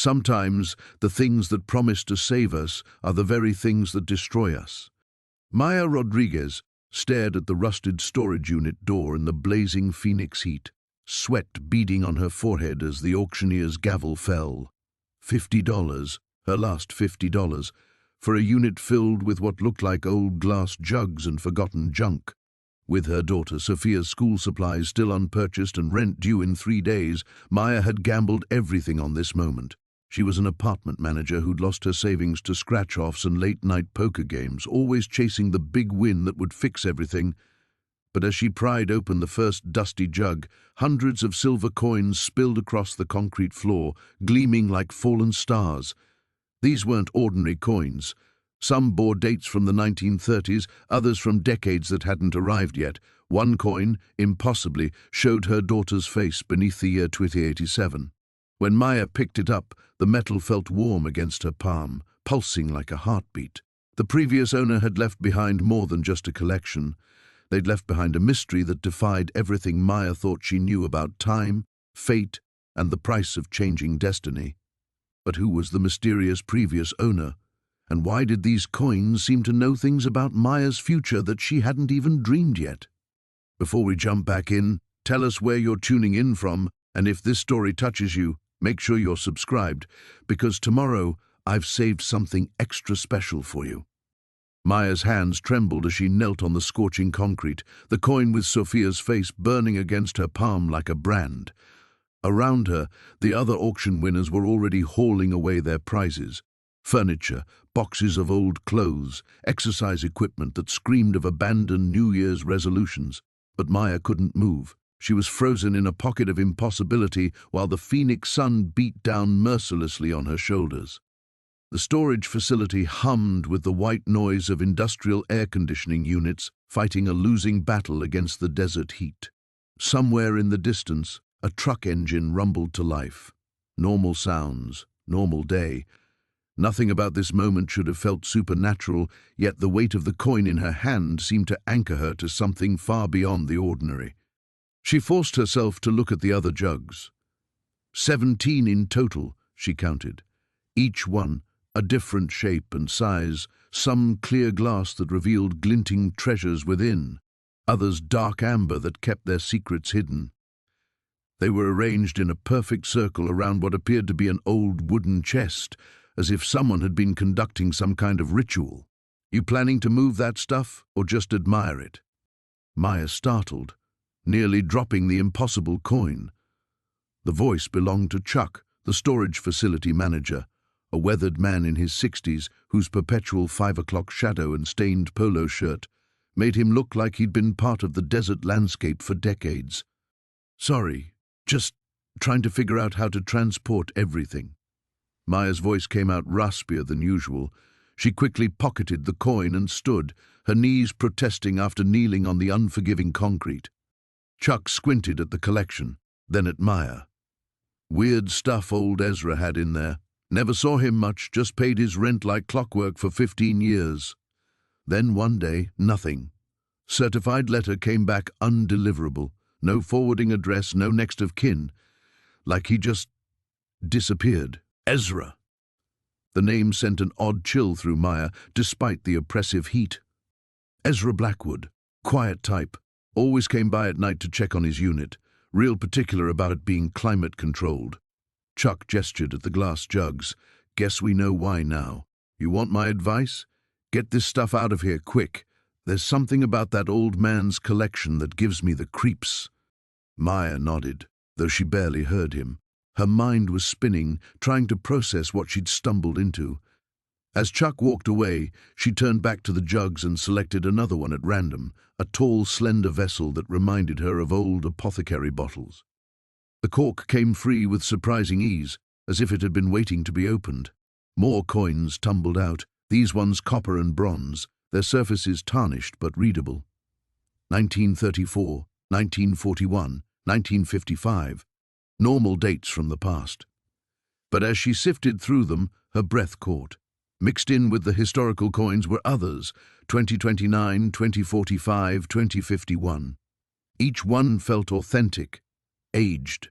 Sometimes the things that promise to save us are the very things that destroy us. Maya Rodriguez stared at the rusted storage unit door in the blazing phoenix heat, sweat beading on her forehead as the auctioneer's gavel fell. $50, her last $50, for a unit filled with what looked like old glass jugs and forgotten junk. With her daughter Sophia's school supplies still unpurchased and rent due in 3 days, Maya had gambled everything on this moment. She was an apartment manager who'd lost her savings to scratch-offs and late-night poker games, always chasing the big win that would fix everything. But as she pried open the first dusty jug, hundreds of silver coins spilled across the concrete floor, gleaming like fallen stars. These weren't ordinary coins. Some bore dates from the 1930s, others from decades that hadn't arrived yet. One coin, impossibly, showed her daughter's face beneath the year 2087. When Maya picked it up, the metal felt warm against her palm, pulsing like a heartbeat. The previous owner had left behind more than just a collection. They'd left behind a mystery that defied everything Maya thought she knew about time, fate, and the price of changing destiny. But who was the mysterious previous owner? And why did these coins seem to know things about Maya's future that she hadn't even dreamed yet? Before we jump back in, tell us where you're tuning in from, and if this story touches you, make sure you're subscribed, because tomorrow I've saved something extra special for you. Maya's hands trembled as she knelt on the scorching concrete, the coin with Sophia's face burning against her palm like a brand. Around her, the other auction winners were already hauling away their prizes. Furniture, boxes of old clothes, exercise equipment that screamed of abandoned New Year's resolutions. But Maya couldn't move. She was frozen in a pocket of impossibility while the phoenix sun beat down mercilessly on her shoulders. The storage facility hummed with the white noise of industrial air conditioning units fighting a losing battle against the desert heat. Somewhere in the distance, a truck engine rumbled to life. Normal sounds, normal day. Nothing about this moment should have felt supernatural, yet the weight of the coin in her hand seemed to anchor her to something far beyond the ordinary. She forced herself to look at the other jugs. 17 in total, she counted. Each one a different shape and size, some clear glass that revealed glinting treasures within, others dark amber that kept their secrets hidden. They were arranged in a perfect circle around what appeared to be an old wooden chest, as if someone had been conducting some kind of ritual. You planning to move that stuff, or just admire it? Maya startled, nearly dropping the impossible coin. The voice belonged to Chuck, the storage facility manager, a weathered man in his 60s whose perpetual 5 o'clock shadow and stained polo shirt made him look like he'd been part of the desert landscape for decades. Sorry, just trying to figure out how to transport everything. Maya's voice came out raspier than usual. She quickly pocketed the coin and stood, her knees protesting after kneeling on the unforgiving concrete. Chuck squinted at the collection, then at Maya. Weird stuff old Ezra had in there. Never saw him much, just paid his rent like clockwork for 15 years. Then one day, nothing. Certified letter came back undeliverable. No forwarding address, no next of kin. Like he just disappeared. Ezra. The name sent an odd chill through Maya, despite the oppressive heat. Ezra Blackwood, quiet type, always came by at night to check on his unit, real particular about it being climate-controlled. Chuck gestured at the glass jugs. Guess we know why now. You want my advice? Get this stuff out of here quick. There's something about that old man's collection that gives me the creeps. Maya nodded, though she barely heard him. Her mind was spinning, trying to process what she'd stumbled into. As Chuck walked away, she turned back to the jugs and selected another one at random, a tall, slender vessel that reminded her of old apothecary bottles. The cork came free with surprising ease, as if it had been waiting to be opened. More coins tumbled out, these ones copper and bronze, their surfaces tarnished but readable. 1934, 1941, 1955. Normal dates from the past. But as she sifted through them, her breath caught. Mixed in with the historical coins were others, 2029, 2045, 2051. Each one felt authentic, aged.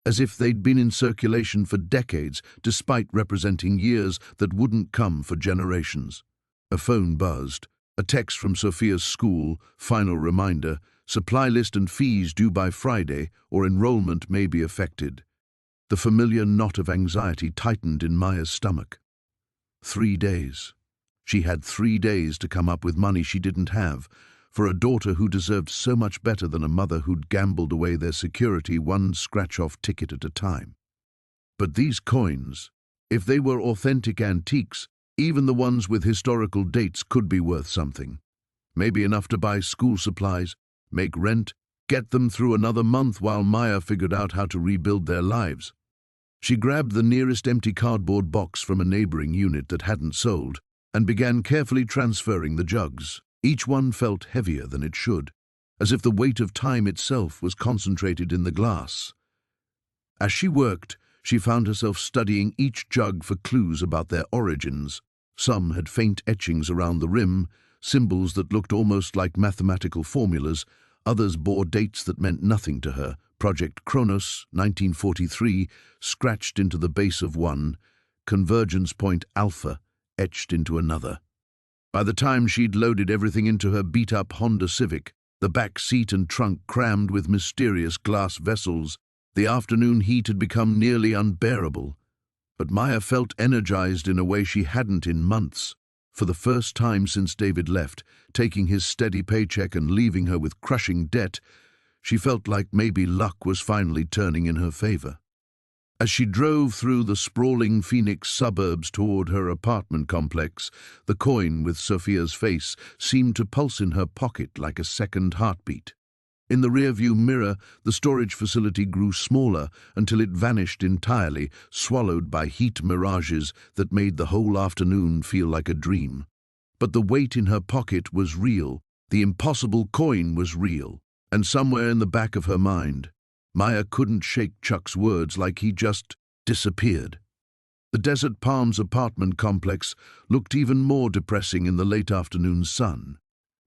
as if they'd been in circulation for decades, despite representing years that wouldn't come for generations. A phone buzzed. A text from Sophia's school, final reminder, supply list and fees due by Friday, or enrollment may be affected. The familiar knot of anxiety tightened in Maya's stomach. 3 days. She had 3 days to come up with money she didn't have, for a daughter who deserved so much better than a mother who'd gambled away their security one scratch-off ticket at a time. But these coins, if they were authentic antiques, even the ones with historical dates could be worth something. Maybe enough to buy school supplies, make rent, get them through another month while Maya figured out how to rebuild their lives. She grabbed the nearest empty cardboard box from a neighboring unit that hadn't sold and began carefully transferring the jugs. Each one felt heavier than it should, as if the weight of time itself was concentrated in the glass. As she worked, she found herself studying each jug for clues about their origins. Some had faint etchings around the rim, symbols that looked almost like mathematical formulas. Others bore dates that meant nothing to her. Project Kronos, 1943, scratched into the base of one, Convergence Point Alpha, etched into another. By the time she'd loaded everything into her beat-up Honda Civic, the back seat and trunk crammed with mysterious glass vessels, the afternoon heat had become nearly unbearable. But Maya felt energized in a way she hadn't in months. For the first time since David left, taking his steady paycheck and leaving her with crushing debt, she felt like maybe luck was finally turning in her favor. As she drove through the sprawling Phoenix suburbs toward her apartment complex, the coin with Sophia's face seemed to pulse in her pocket like a second heartbeat. In the rearview mirror, the storage facility grew smaller until it vanished entirely, swallowed by heat mirages that made the whole afternoon feel like a dream. But the weight in her pocket was real, the impossible coin was real, and somewhere in the back of her mind, Maya couldn't shake Chuck's words like he just disappeared. The Desert Palms apartment complex looked even more depressing in the late afternoon sun.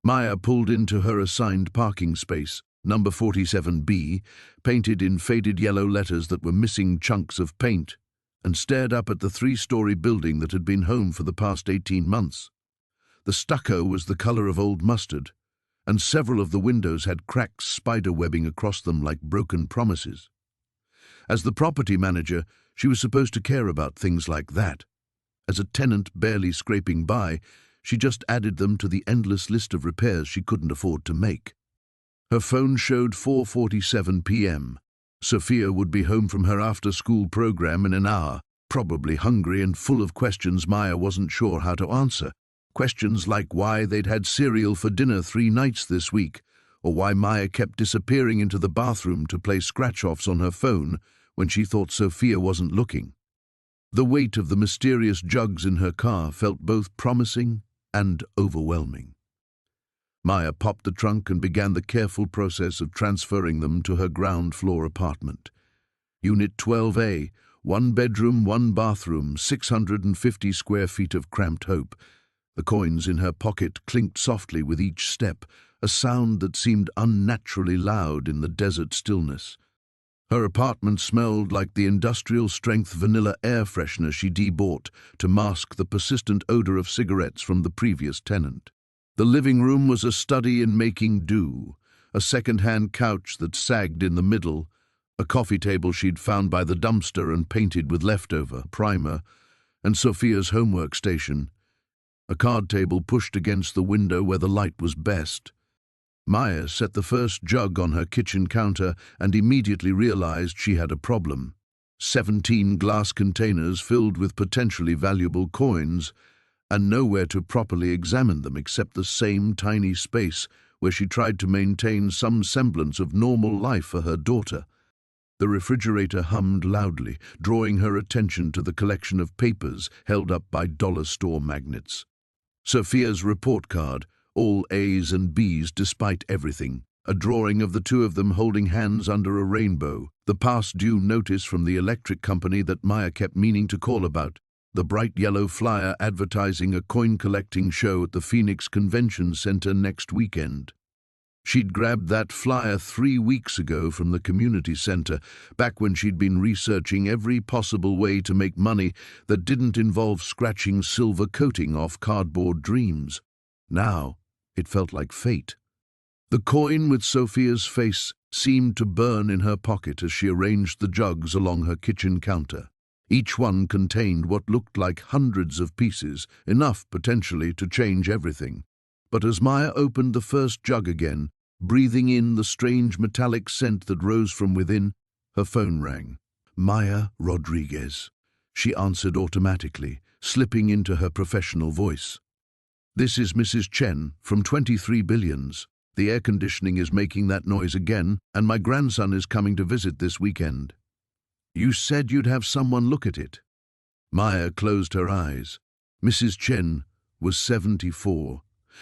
Maya pulled into her assigned parking space, number 47B, painted in faded yellow letters that were missing chunks of paint, and stared up at the 3-story building that had been home for the past 18 months. The stucco was the color of old mustard, and several of the windows had cracked spider webbing across them like broken promises. As the property manager, she was supposed to care about things like that. As a tenant barely scraping by, she just added them to the endless list of repairs she couldn't afford to make. Her phone showed 4:47 p.m. Sophia would be home from her after-school program in an hour, probably hungry and full of questions Maya wasn't sure how to answer. Questions like why they'd had cereal for dinner 3 nights this week, or why Maya kept disappearing into the bathroom to play scratch-offs on her phone when she thought Sophia wasn't looking. The weight of the mysterious jugs in her car felt both promising and overwhelming. Maya popped the trunk and began the careful process of transferring them to her ground-floor apartment. Unit 12A, 1 bedroom, 1 bathroom, 650 square feet of cramped hope. The coins in her pocket clinked softly with each step, a sound that seemed unnaturally loud in the desert stillness. Her apartment smelled like the industrial-strength vanilla air freshener she de-bought to mask the persistent odor of cigarettes from the previous tenant. The living room was a study in making do, a second-hand couch that sagged in the middle, a coffee table she'd found by the dumpster and painted with leftover primer, and Sophia's homework station, a card table pushed against the window where the light was best. Maya set the first jug on her kitchen counter and immediately realized she had a problem. 17 glass containers filled with potentially valuable coins, and nowhere to properly examine them except the same tiny space where she tried to maintain some semblance of normal life for her daughter. The refrigerator hummed loudly, drawing her attention to the collection of papers held up by dollar store magnets. Sophia's report card, all A's and B's despite everything, a drawing of the two of them holding hands under a rainbow, the past due notice from the electric company that Maya kept meaning to call about, the bright yellow flyer advertising a coin-collecting show at the Phoenix Convention Center next weekend. She'd grabbed that flyer 3 weeks ago from the community center, back when she'd been researching every possible way to make money that didn't involve scratching silver coating off cardboard dreams. Now, it felt like fate. The coin with Sophia's face seemed to burn in her pocket as she arranged the jugs along her kitchen counter. Each one contained what looked like hundreds of pieces, enough potentially to change everything. But as Maya opened the first jug again, breathing in the strange metallic scent that rose from within, her phone rang. Maya Rodriguez. She answered automatically, slipping into her professional voice. This is Mrs. Chen from 23 Billions. The air conditioning is making that noise again, and my grandson is coming to visit this weekend. You said you'd have someone look at it. Maya closed her eyes. Mrs. Chen was 74,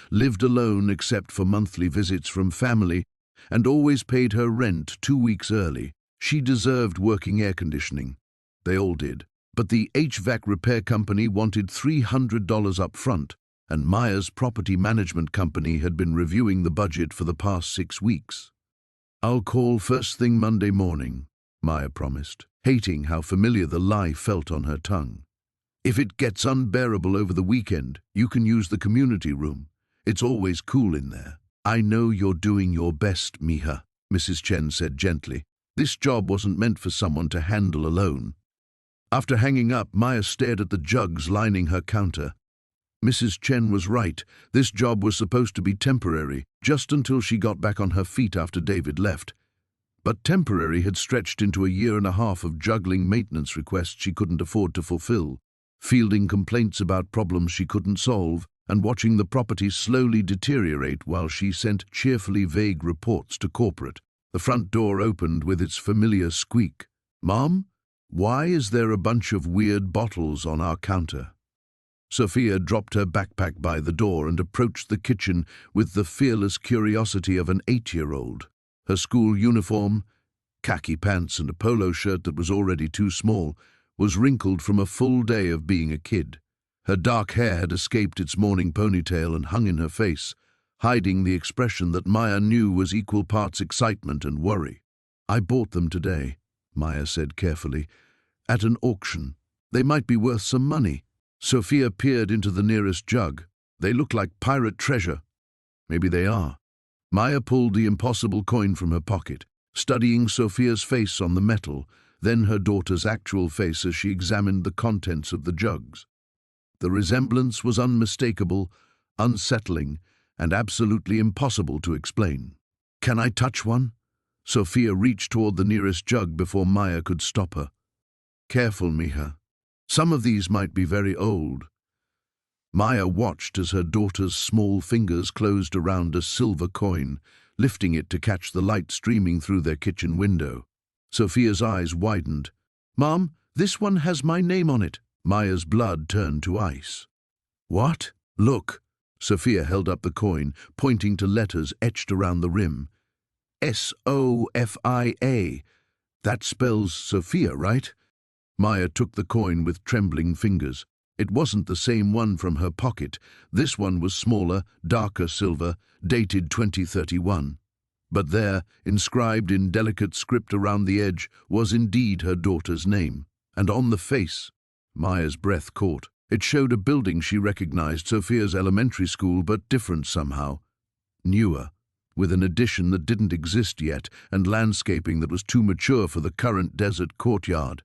lived alone except for monthly visits from family, and always paid her rent 2 weeks early. She deserved working air conditioning. They all did. But the HVAC repair company wanted $300 up front, and Maya's property management company had been reviewing the budget for the past 6 weeks. I'll call first thing Monday morning, Maya promised, hating how familiar the lie felt on her tongue. If it gets unbearable over the weekend, you can use the community room. It's always cool in there. I know you're doing your best, Mija, Mrs. Chen said gently. This job wasn't meant for someone to handle alone. After hanging up, Maya stared at the jugs lining her counter. Mrs. Chen was right. This job was supposed to be temporary, just until she got back on her feet after David left. But temporary had stretched into a 1.5 years of juggling maintenance requests she couldn't afford to fulfill, fielding complaints about problems she couldn't solve, and watching the property slowly deteriorate while she sent cheerfully vague reports to corporate. The front door opened with its familiar squeak. Mom, why is there a bunch of weird bottles on our counter? Sophia dropped her backpack by the door and approached the kitchen with the fearless curiosity of an 8-year-old. Her school uniform, khaki pants and a polo shirt that was already too small, was wrinkled from a full day of being a kid. Her dark hair had escaped its morning ponytail and hung in her face, hiding the expression that Maya knew was equal parts excitement and worry. I bought them today, Maya said carefully, at an auction. They might be worth some money. Sophia peered into the nearest jug. They look like pirate treasure. Maybe they are. Maya pulled the impossible coin from her pocket, studying Sophia's face on the metal, then her daughter's actual face as she examined the contents of the jugs. The resemblance was unmistakable, unsettling, and absolutely impossible to explain. Can I touch one? Sophia reached toward the nearest jug before Maya could stop her. Careful, Mija. Some of these might be very old. Maya watched as her daughter's small fingers closed around a silver coin, lifting it to catch the light streaming through their kitchen window. Sophia's eyes widened. Mom, this one has my name on it. Maya's blood turned to ice. What? Look. Sophia held up the coin, pointing to letters etched around the rim. S-O-F-I-A. That spells Sophia, right? Maya took the coin with trembling fingers. It wasn't the same one from her pocket. This one was smaller, darker silver, dated 2031. But there, inscribed in delicate script around the edge, was indeed her daughter's name. And on the face, Maya's breath caught. It showed a building she recognized, Sophia's elementary school, but different somehow. Newer, with an addition that didn't exist yet, and landscaping that was too mature for the current desert courtyard.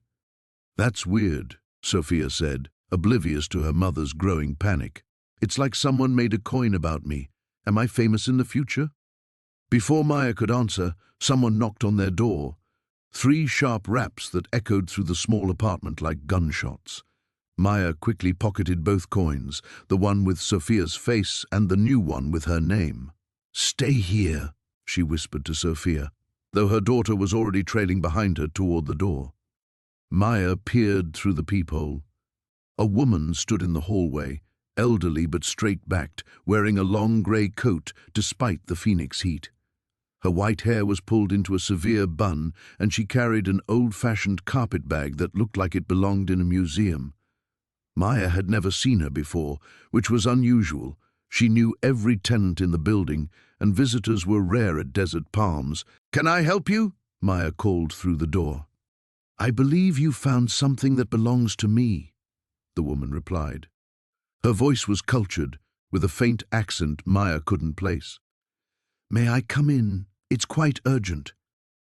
That's weird, Sophia said, oblivious to her mother's growing panic. It's like someone made a coin about me. Am I famous in the future? Before Maya could answer, someone knocked on their door. 3 sharp raps that echoed through the small apartment like gunshots. Maya quickly pocketed both coins, the one with Sophia's face and the new one with her name. Stay here, she whispered to Sophia, though her daughter was already trailing behind her toward the door. Maya peered through the peephole. A woman stood in the hallway, elderly but straight-backed, wearing a long grey coat despite the Phoenix heat. Her white hair was pulled into a severe bun, and she carried an old-fashioned carpet bag that looked like it belonged in a museum. Maya had never seen her before, which was unusual. She knew every tenant in the building, and visitors were rare at Desert Palms. "Can I help you?" Maya called through the door. "I believe you found something that belongs to me," the woman replied. Her voice was cultured, with a faint accent Maya couldn't place. "May I come in? It's quite urgent."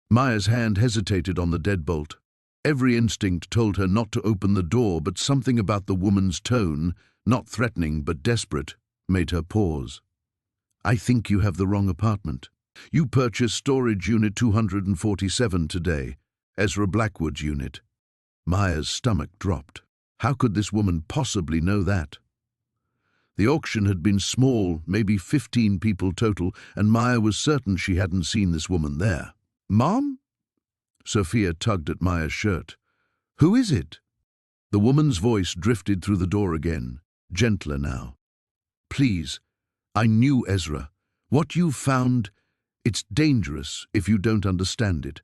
Maya's hand hesitated on the deadbolt. Every instinct told her not to open the door, but something about the woman's tone, not threatening but desperate, made her pause. "I think you have the wrong apartment. You purchased storage unit 247 today, Ezra Blackwood's unit." Maya's stomach dropped. How could this woman possibly know that? The auction had been small, maybe 15 people total, and Maya was certain she hadn't seen this woman there. "Mom?" Sophia tugged at Maya's shirt. "Who is it?" The woman's voice drifted through the door again, gentler now. "Please, I knew Ezra. What you've found, it's dangerous if you don't understand it.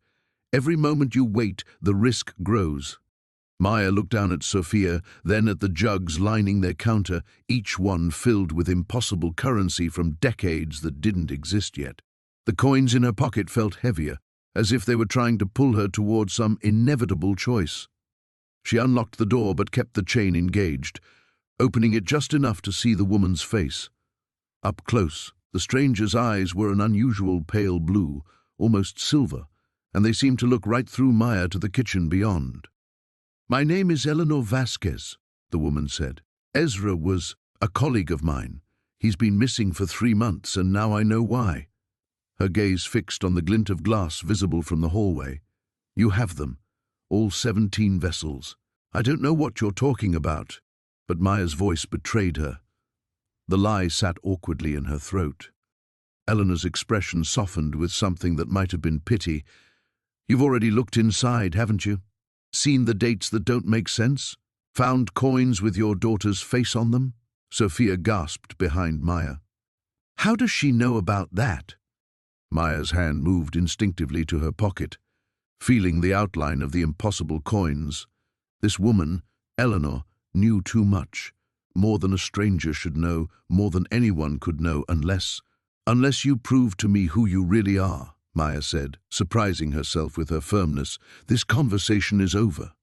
Every moment you wait, the risk grows." Maya looked down at Sophia, then at the jugs lining their counter, each one filled with impossible currency from decades that didn't exist yet. The coins in her pocket felt heavier, as if they were trying to pull her toward some inevitable choice. She unlocked the door but kept the chain engaged, opening it just enough to see the woman's face. Up close, the stranger's eyes were an unusual pale blue, almost silver, and they seemed to look right through Maya to the kitchen beyond. "My name is Eleanor Vasquez," the woman said. "Ezra was a colleague of mine. He's been missing for 3 months, and now I know why." Her gaze fixed on the glint of glass visible from the hallway. "You have them, all 17 vessels. I don't know what you're talking about." But Maya's voice betrayed her. The lie sat awkwardly in her throat. Eleanor's expression softened with something that might have been pity. "You've already looked inside, haven't you? Seen the dates that don't make sense? Found coins with your daughter's face on them?" Sophia gasped behind Maya. "How does she know about that?" Maya's hand moved instinctively to her pocket, feeling the outline of the impossible coins. This woman, Eleanor, knew too much. More than a stranger should know, more than anyone could know, unless you prove to me who you really are," Maya said, surprising herself with her firmness. "This conversation is over."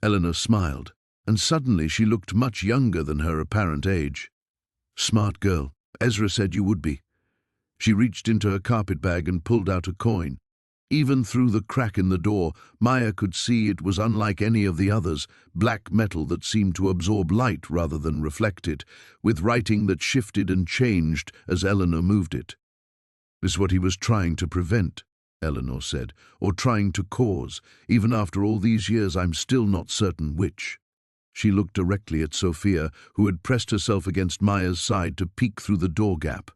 Eleanor smiled, and suddenly she looked much younger than her apparent age. "Smart girl. Ezra said you would be." She reached into her carpet bag and pulled out a coin. Even through the crack in the door, Maya could see it was unlike any of the others, black metal that seemed to absorb light rather than reflect it, with writing that shifted and changed as Eleanor moved it. "This is what he was trying to prevent," Eleanor said, "or trying to cause. Even after all these years, I'm still not certain which." She looked directly at Sophia, who had pressed herself against Maya's side to peek through the door gap.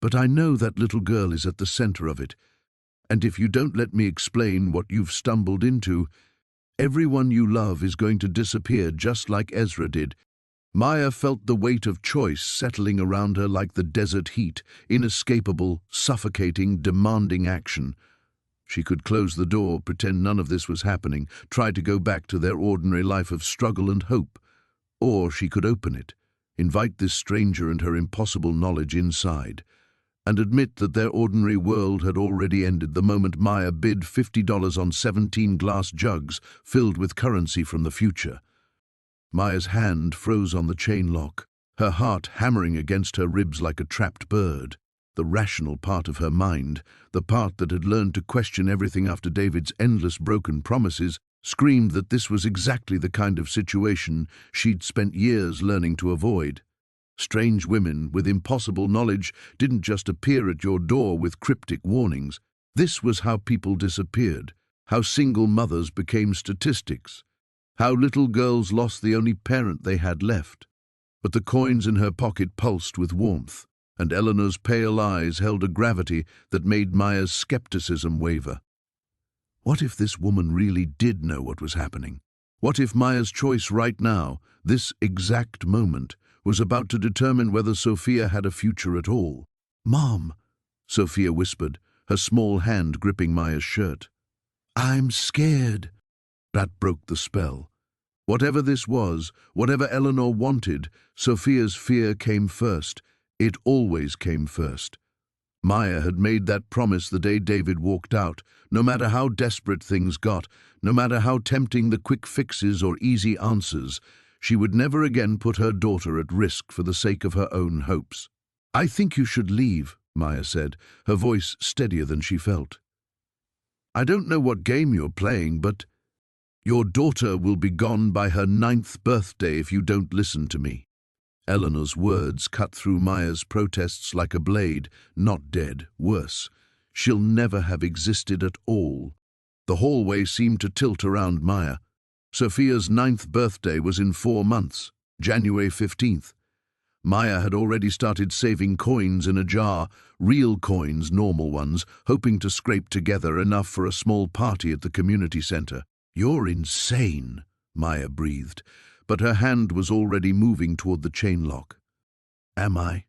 "But I know that little girl is at the center of it. And if you don't let me explain what you've stumbled into, everyone you love is going to disappear just like Ezra did." Maya felt the weight of choice settling around her like the desert heat, inescapable, suffocating, demanding action. She could close the door, pretend none of this was happening, try to go back to their ordinary life of struggle and hope. Or she could open it, invite this stranger and her impossible knowledge inside, and admit that their ordinary world had already ended the moment Maya bid $50 on 17 glass jugs filled with currency from the future. Maya's hand froze on the chain lock, her heart hammering against her ribs like a trapped bird. The rational part of her mind, the part that had learned to question everything after David's endless broken promises, screamed that this was exactly the kind of situation she'd spent years learning to avoid. Strange women with impossible knowledge didn't just appear at your door with cryptic warnings. This was how people disappeared, how single mothers became statistics, how little girls lost the only parent they had left. But the coins in her pocket pulsed with warmth, and Eleanor's pale eyes held a gravity that made Maya's skepticism waver. What if this woman really did know what was happening? What if Maya's choice right now, this exact moment, was about to determine whether Sophia had a future at all? "Mom," Sophia whispered, her small hand gripping Maya's shirt. "I'm scared." That broke the spell. Whatever this was, whatever Eleanor wanted, Sophia's fear came first. It always came first. Maya had made that promise the day David walked out. No matter how desperate things got, no matter how tempting the quick fixes or easy answers, she would never again put her daughter at risk for the sake of her own hopes. "I think you should leave," Maya said, her voice steadier than she felt. "I don't know what game you're playing, but your daughter will be gone by her 9th birthday if you don't listen to me." Eleanor's words cut through Maya's protests like a blade. Not dead, worse. She'll never have existed at all. The hallway seemed to tilt around Maya. Sophia's 9th birthday was in 4 months, January 15th. Maya had already started saving coins in a jar, real coins, normal ones, hoping to scrape together enough for a small party at the community center. "You're insane," Maya breathed, but her hand was already moving toward the chain lock. "Am I?"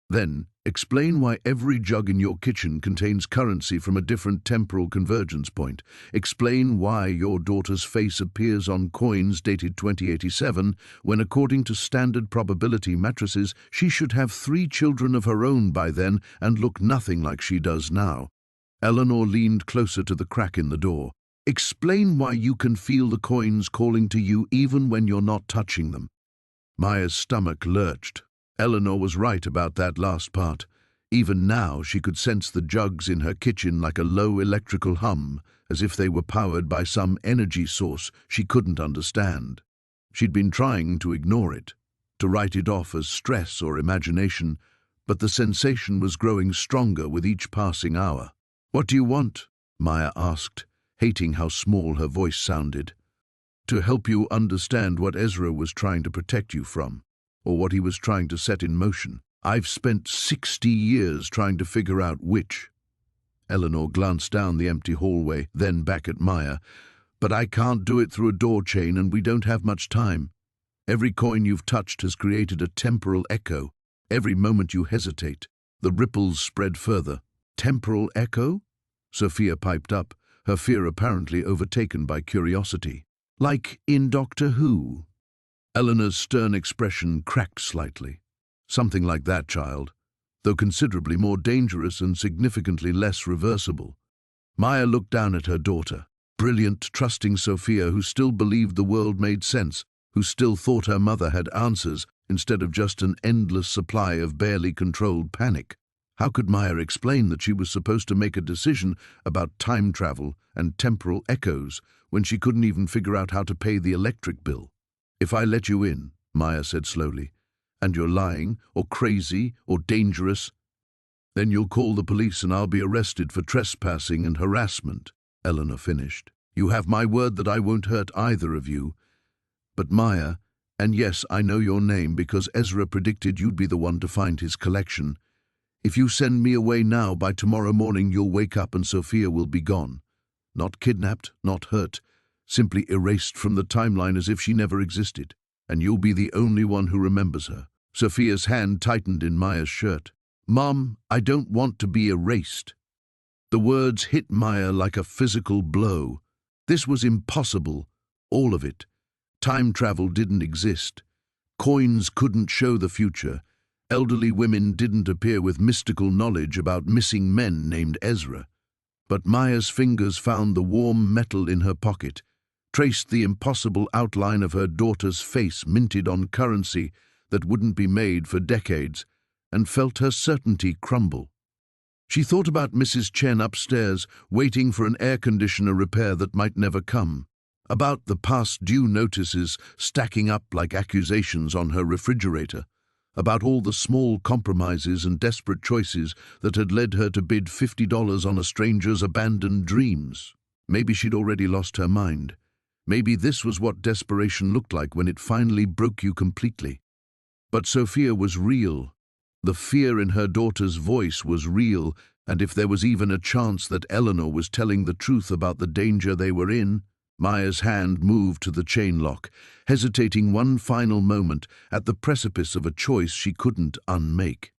"Then, explain why every jug in your kitchen contains currency from a different temporal convergence point. Explain why your daughter's face appears on coins dated 2087, when according to standard probability matrices, she should have 3 children of her own by then and look nothing like she does now." Eleanor leaned closer to the crack in the door. "Explain why you can feel the coins calling to you even when you're not touching them." Maya's stomach lurched. Eleanor was right about that last part. Even now she could sense the jugs in her kitchen like a low electrical hum, as if they were powered by some energy source she couldn't understand. She'd been trying to ignore it, to write it off as stress or imagination, but the sensation was growing stronger with each passing hour. "What do you want?" Maya asked, hating how small her voice sounded. "To help you understand what Ezra was trying to protect you from, or what he was trying to set in motion. I've spent 60 years trying to figure out which." Eleanor glanced down the empty hallway, then back at Maya. "But I can't do it through a door chain, and we don't have much time. Every coin you've touched has created a temporal echo. Every moment you hesitate, the ripples spread further." "Temporal echo?" Sophia piped up, her fear apparently overtaken by curiosity. "Like in Doctor Who?" Eleanor's stern expression cracked slightly. "Something like that, child, though considerably more dangerous and significantly less reversible." Maya looked down at her daughter, brilliant, trusting Sophia, who still believed the world made sense, who still thought her mother had answers instead of just an endless supply of barely controlled panic. How could Maya explain that she was supposed to make a decision about time travel and temporal echoes when she couldn't even figure out how to pay the electric bill? "If I let you in," Maya said slowly, "and you're lying, or crazy, or dangerous, then you'll call the police and I'll be arrested for trespassing and harassment," Eleanor finished. "You have my word that I won't hurt either of you. But Maya, and yes, I know your name because Ezra predicted you'd be the one to find his collection. If you send me away now, by tomorrow morning you'll wake up and Sophia will be gone. Not kidnapped, not hurt, simply erased from the timeline as if she never existed. And you'll be the only one who remembers her." Sophia's hand tightened in Maya's shirt. "Mom, I don't want to be erased." The words hit Maya like a physical blow. This was impossible, all of it. Time travel didn't exist. Coins couldn't show the future. Elderly women didn't appear with mystical knowledge about missing men named Ezra. But Maya's fingers found the warm metal in her pocket, traced the impossible outline of her daughter's face minted on currency that wouldn't be made for decades, and felt her certainty crumble. She thought about Mrs. Chen upstairs, waiting for an air conditioner repair that might never come, about the past due notices stacking up like accusations on her refrigerator, about all the small compromises and desperate choices that had led her to bid $50 on a stranger's abandoned dreams. Maybe she'd already lost her mind. Maybe this was what desperation looked like when it finally broke you completely. But Sophia was real. The fear in her daughter's voice was real, and if there was even a chance that Eleanor was telling the truth about the danger they were in, Maya's hand moved to the chain lock, hesitating one final moment at the precipice of a choice she couldn't unmake.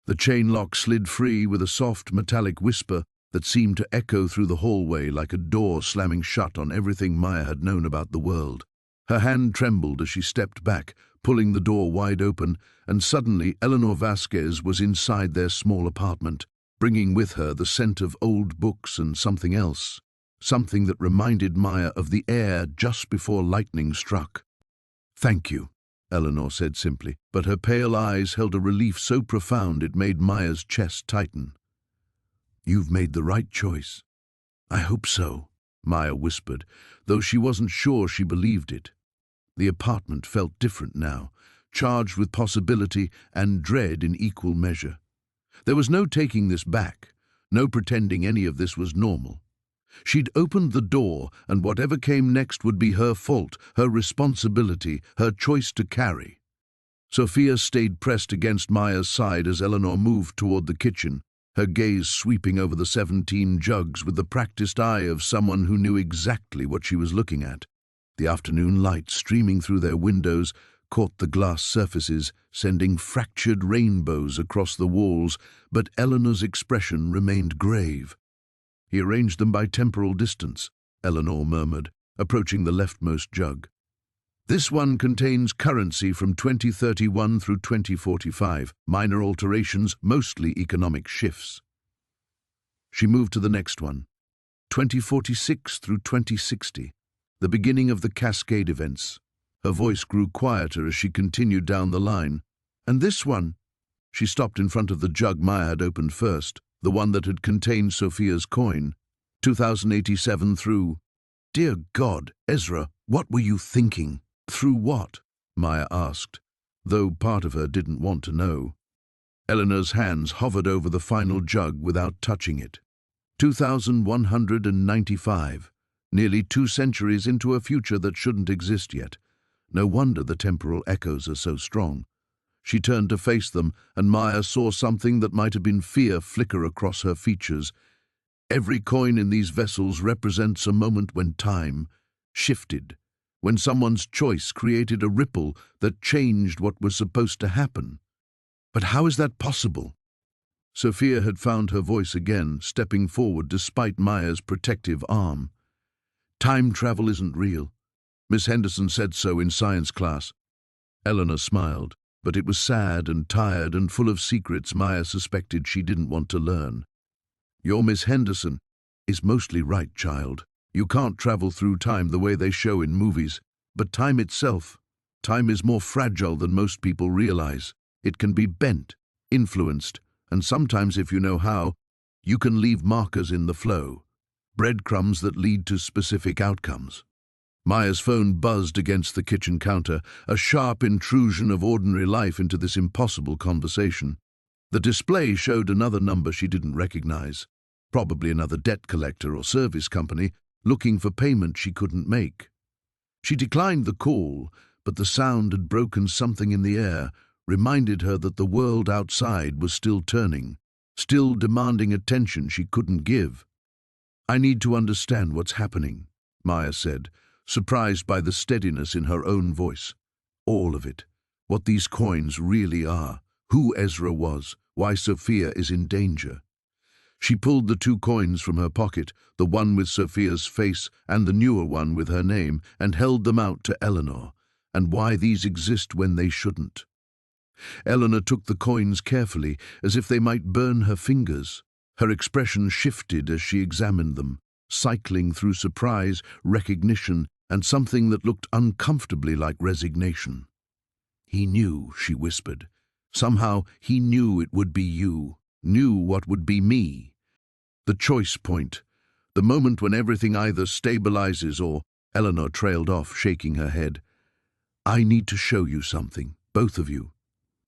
The chain lock slid free with a soft metallic whisper that seemed to echo through the hallway like a door slamming shut on everything Maya had known about the world. Her hand trembled as she stepped back, pulling the door wide open, and suddenly Eleanor Vasquez was inside their small apartment, bringing with her the scent of old books and something else, something that reminded Maya of the air just before lightning struck. "Thank you," Eleanor said simply, but her pale eyes held a relief so profound it made Maya's chest tighten. "You've made the right choice." "I hope so," Maya whispered, though she wasn't sure she believed it. The apartment felt different now, charged with possibility and dread in equal measure. There was no taking this back, no pretending any of this was normal. She'd opened the door, and whatever came next would be her fault, her responsibility, her choice to carry. Sophia stayed pressed against Maya's side as Eleanor moved toward the kitchen, her gaze sweeping over the 17 jugs with the practiced eye of someone who knew exactly what she was looking at. The afternoon light streaming through their windows caught the glass surfaces, sending fractured rainbows across the walls, but Eleanor's expression remained grave. "He arranged them by temporal distance," Eleanor murmured, approaching the leftmost jug. "This one contains currency from 2031 through 2045, minor alterations, mostly economic shifts." She moved to the next one, 2046 through 2060, the beginning of the cascade events. Her voice grew quieter as she continued down the line. "And this one?" She stopped in front of the jug Maya had opened first, the one that had contained Sophia's coin, 2087 through... "Dear God, Ezra, what were you thinking?" "Through what?" Maya asked, though part of her didn't want to know. Eleanor's hands hovered over the final jug without touching it. 2195, nearly 2 centuries into a future that shouldn't exist yet. No wonder the temporal echoes are so strong. She turned to face them, and Maya saw something that might have been fear flicker across her features. Every coin in these vessels represents a moment when time shifted, when someone's choice created a ripple that changed what was supposed to happen. "But how is that possible?" Sophia had found her voice again, stepping forward despite Maya's protective arm. "Time travel isn't real. Miss Henderson said so in science class." Eleanor smiled, but it was sad and tired and full of secrets Maya suspected she didn't want to learn. "Your Miss Henderson is mostly right, child. You can't travel through time the way they show in movies. But time itself, time is more fragile than most people realize. It can be bent, influenced, and sometimes, if you know how, you can leave markers in the flow, breadcrumbs that lead to specific outcomes." Maya's phone buzzed against the kitchen counter, a sharp intrusion of ordinary life into this impossible conversation. The display showed another number she didn't recognize, probably another debt collector or service company looking for payment she couldn't make. She declined the call, but the sound had broken something in the air, reminded her that the world outside was still turning, still demanding attention she couldn't give. "I need to understand what's happening," Maya said, surprised by the steadiness in her own voice. "All of it. What these coins really are, who Ezra was, why Sophia is in danger." She pulled the 2 coins from her pocket, the one with Sophia's face and the newer one with her name, and held them out to Eleanor, and why these exist when they shouldn't. Eleanor took the coins carefully, as if they might burn her fingers. Her expression shifted as she examined them, cycling through surprise, recognition, and something that looked uncomfortably like resignation. "He knew," she whispered. "Somehow he knew it would be you, knew what would be me." The choice point, the moment when everything either stabilizes or... Eleanor trailed off, shaking her head. "I need to show you something, both of you.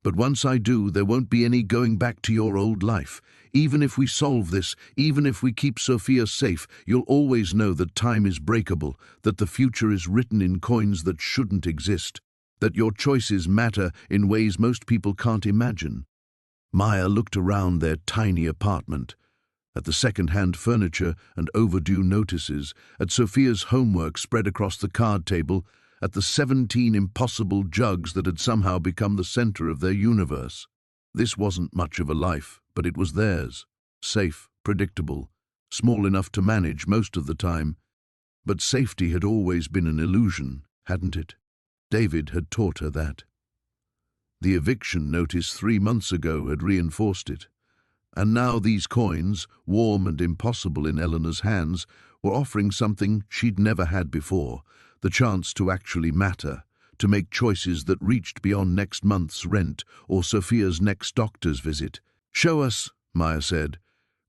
But once I do, there won't be any going back to your old life. Even if we solve this, even if we keep Sophia safe, you'll always know that time is breakable, that the future is written in coins that shouldn't exist, that your choices matter in ways most people can't imagine." Maya looked around their tiny apartment, at the second-hand furniture and overdue notices, at Sophia's homework spread across the card table, at the 17 impossible jugs that had somehow become the center of their universe. This wasn't much of a life, but it was theirs. Safe, predictable, small enough to manage most of the time. But safety had always been an illusion, hadn't it? David had taught her that. The eviction notice 3 months ago had reinforced it. And now these coins, warm and impossible in Eleanor's hands, were offering something she'd never had before, the chance to actually matter, to make choices that reached beyond next month's rent or Sophia's next doctor's visit. "Show us," Maya said,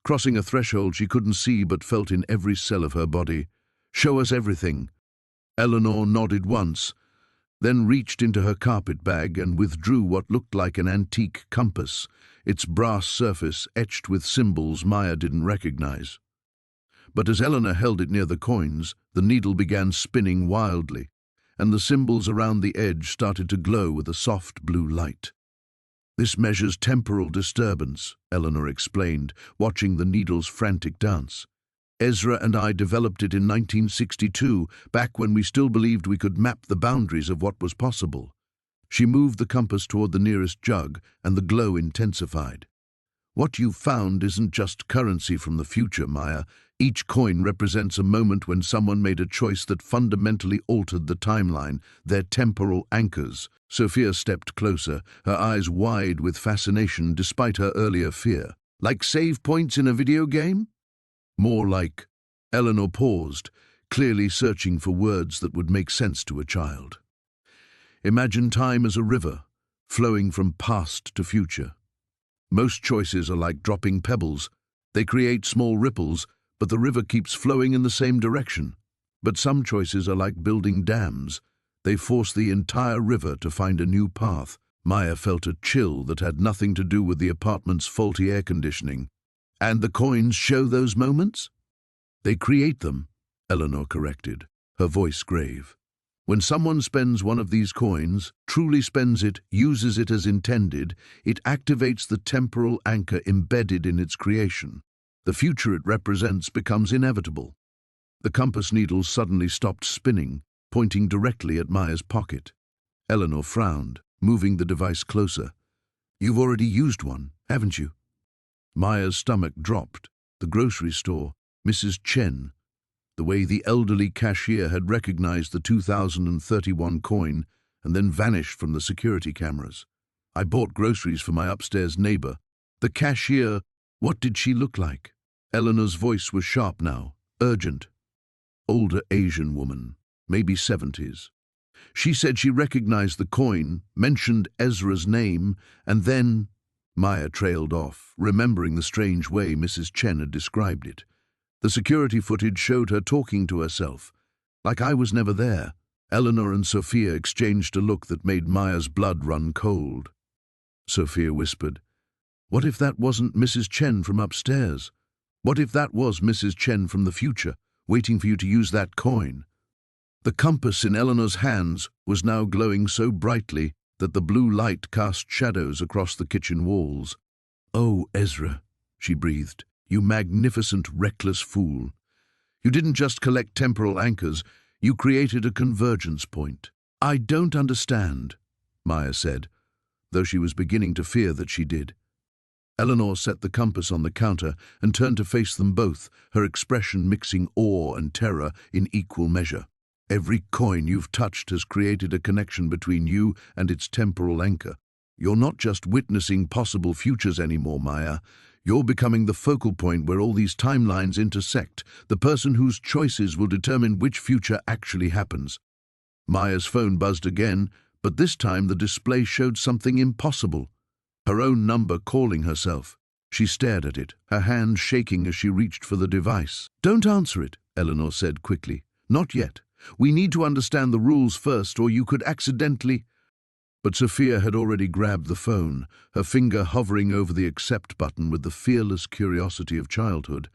crossing a threshold she couldn't see but felt in every cell of her body. "Show us everything." Eleanor nodded once, then reached into her carpet bag and withdrew what looked like an antique compass, its brass surface etched with symbols Maya didn't recognize. But as Eleanor held it near the coins, the needle began spinning wildly, and the symbols around the edge started to glow with a soft blue light. "This measures temporal disturbance," Eleanor explained, watching the needle's frantic dance. "Ezra and I developed it in 1962, back when we still believed we could map the boundaries of what was possible." She moved the compass toward the nearest jug, and the glow intensified. "What you've found isn't just currency from the future, Maya. Each coin represents a moment when someone made a choice that fundamentally altered the timeline, their temporal anchors." Sophia stepped closer, her eyes wide with fascination despite her earlier fear. "Like save points in a video game?" "More like." Eleanor paused, clearly searching for words that would make sense to a child. "Imagine time as a river, flowing from past to future. Most choices are like dropping pebbles. They create small ripples, but the river keeps flowing in the same direction. But some choices are like building dams. They force the entire river to find a new path." Maya felt a chill that had nothing to do with the apartment's faulty air conditioning. "And the coins show those moments?" "They create them," Eleanor corrected, her voice grave. "When someone spends one of these coins, truly spends it, uses it as intended, it activates the temporal anchor embedded in its creation. The future it represents becomes inevitable." The compass needle suddenly stopped spinning, pointing directly at Maya's pocket. Eleanor frowned, moving the device closer. "You've already used one, haven't you?" Maya's stomach dropped. The grocery store, Mrs. Chen. The way the elderly cashier had recognized the 2031 coin and then vanished from the security cameras. "I bought groceries for my upstairs neighbor." The cashier, what did she look like? Eleanor's voice was sharp now, urgent. Older Asian woman, maybe 70s. She said she recognized the coin, mentioned Ezra's name, and then... Maya trailed off, remembering the strange way Mrs. Chen had described it. The security footage showed her talking to herself. "Like I was never there." Eleanor and Sophia exchanged a look that made Maya's blood run cold. Sophia whispered, "What if that wasn't Mrs. Chen from upstairs? What if that was Mrs. Chen from the future, waiting for you to use that coin?" The compass in Eleanor's hands was now glowing so brightly that the blue light cast shadows across the kitchen walls. "Oh, Ezra," she breathed, "you magnificent, reckless fool. You didn't just collect temporal anchors, you created a convergence point." "I don't understand," Maya said, though she was beginning to fear that she did. Eleanor set the compass on the counter and turned to face them both, her expression mixing awe and terror in equal measure. "Every coin you've touched has created a connection between you and its temporal anchor. You're not just witnessing possible futures anymore, Maya. You're becoming the focal point where all these timelines intersect, the person whose choices will determine which future actually happens." Maya's phone buzzed again, but this time the display showed something impossible. Her own number calling herself. She stared at it, her hand shaking as she reached for the device. "Don't answer it," Eleanor said quickly. "Not yet. We need to understand the rules first, or you could accidentally—" But Sophia had already grabbed the phone, her finger hovering over the accept button with the fearless curiosity of childhood.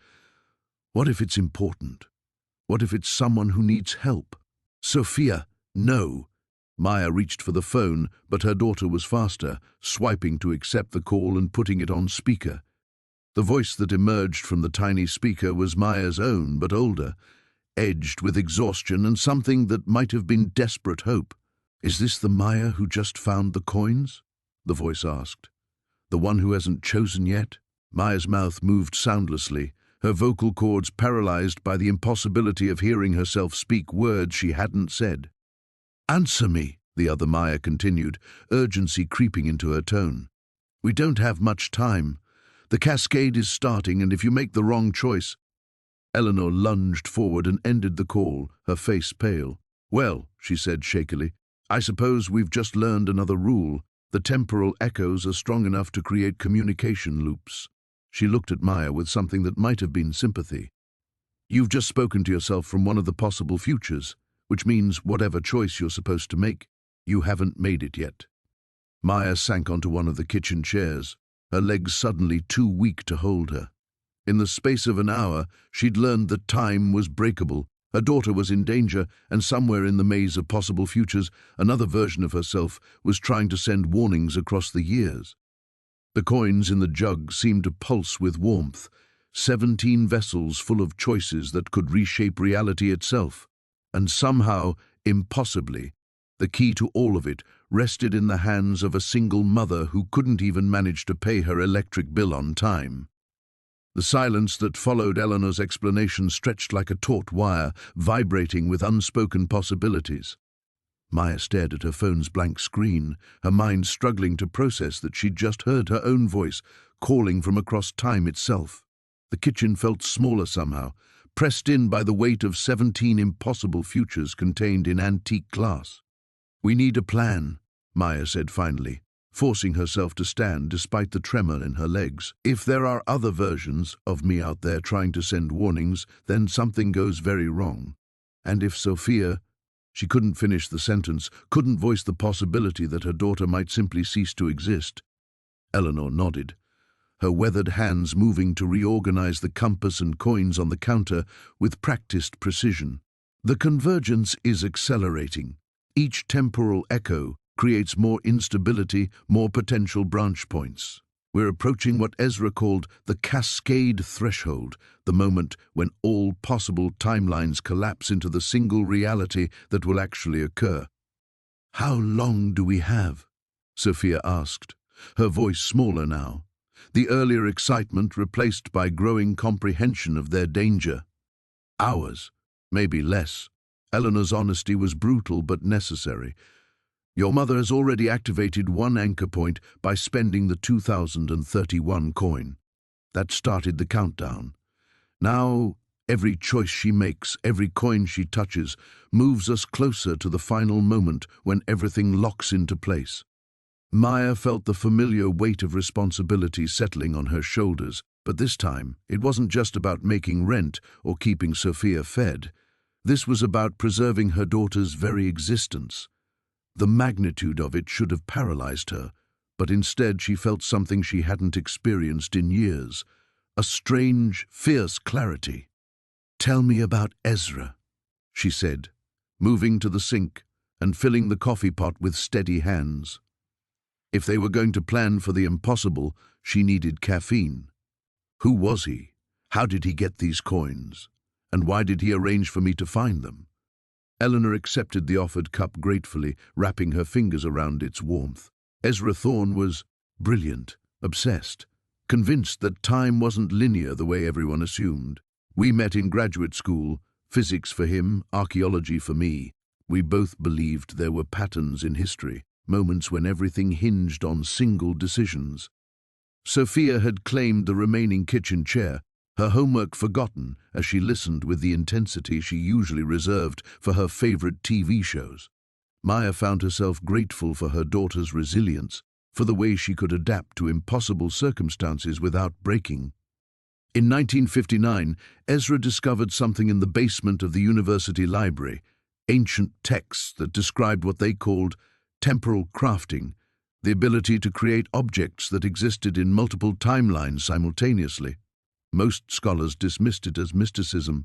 "What if it's important? What if it's someone who needs help?" "Sophia, no." Maya reached for the phone, but her daughter was faster, swiping to accept the call and putting it on speaker. The voice that emerged from the tiny speaker was Maya's own, but older, edged with exhaustion and something that might have been desperate hope. "Is this the Maya who just found the coins?" the voice asked. "The one who hasn't chosen yet?" Maya's mouth moved soundlessly, her vocal cords paralyzed by the impossibility of hearing herself speak words she hadn't said. "Answer me," the other Maya continued, urgency creeping into her tone. "We don't have much time. The cascade is starting, and if you make the wrong choice—" Eleanor lunged forward and ended the call, her face pale. "Well," she said shakily, "I suppose we've just learned another rule. The temporal echoes are strong enough to create communication loops." She looked at Maya with something that might have been sympathy. "You've just spoken to yourself from one of the possible futures, which means whatever choice you're supposed to make, you haven't made it yet." Maya sank onto one of the kitchen chairs, her legs suddenly too weak to hold her. In the space of an hour, she'd learned that time was breakable, her daughter was in danger, and somewhere in the maze of possible futures, another version of herself was trying to send warnings across the years. The coins in the jug seemed to pulse with warmth, 17 vessels full of choices that could reshape reality itself. And somehow, impossibly, the key to all of it rested in the hands of a single mother who couldn't even manage to pay her electric bill on time. The silence that followed Eleanor's explanation stretched like a taut wire, vibrating with unspoken possibilities. Maya stared at her phone's blank screen, her mind struggling to process that she'd just heard her own voice calling from across time itself. The kitchen felt smaller somehow, pressed in by the weight of 17 impossible futures contained in antique glass. "We need a plan," Maya said finally, forcing herself to stand despite the tremor in her legs. "If there are other versions of me out there trying to send warnings, then something goes very wrong. And if Sophia—" She couldn't finish the sentence, couldn't voice the possibility that her daughter might simply cease to exist. Eleanor nodded, her weathered hands moving to reorganize the compass and coins on the counter with practiced precision. "The convergence is accelerating. Each temporal echo creates more instability, more potential branch points. We're approaching what Ezra called the cascade threshold, the moment when all possible timelines collapse into the single reality that will actually occur." "How long do we have?" Sophia asked, her voice smaller now, the earlier excitement replaced by growing comprehension of their danger. "Hours, maybe less." Eleanor's honesty was brutal but necessary. "Your mother has already activated one anchor point by spending the 2031 coin. That started the countdown. Now, every choice she makes, every coin she touches, moves us closer to the final moment when everything locks into place." Maya felt the familiar weight of responsibility settling on her shoulders, but this time it wasn't just about making rent or keeping Sophia fed. This was about preserving her daughter's very existence. The magnitude of it should have paralyzed her, but instead she felt something she hadn't experienced in years, a strange, fierce clarity. "Tell me about Ezra," she said, moving to the sink and filling the coffee pot with steady hands. If they were going to plan for the impossible, she needed caffeine. Who was he? How did he get these coins? And why did he arrange for me to find them? Eleanor accepted the offered cup gratefully, wrapping her fingers around its warmth. Ezra Thorne was brilliant, obsessed, convinced that time wasn't linear the way everyone assumed. We met in graduate school, physics for him, archaeology for me. We both believed there were patterns in history, moments when everything hinged on single decisions. Sophia had claimed the remaining kitchen chair, her homework forgotten as she listened with the intensity she usually reserved for her favorite TV shows. Maya found herself grateful for her daughter's resilience, for the way she could adapt to impossible circumstances without breaking. In 1959, Ezra discovered something in the basement of the university library, ancient texts that described what they called temporal crafting, the ability to create objects that existed in multiple timelines simultaneously. Most scholars dismissed it as mysticism,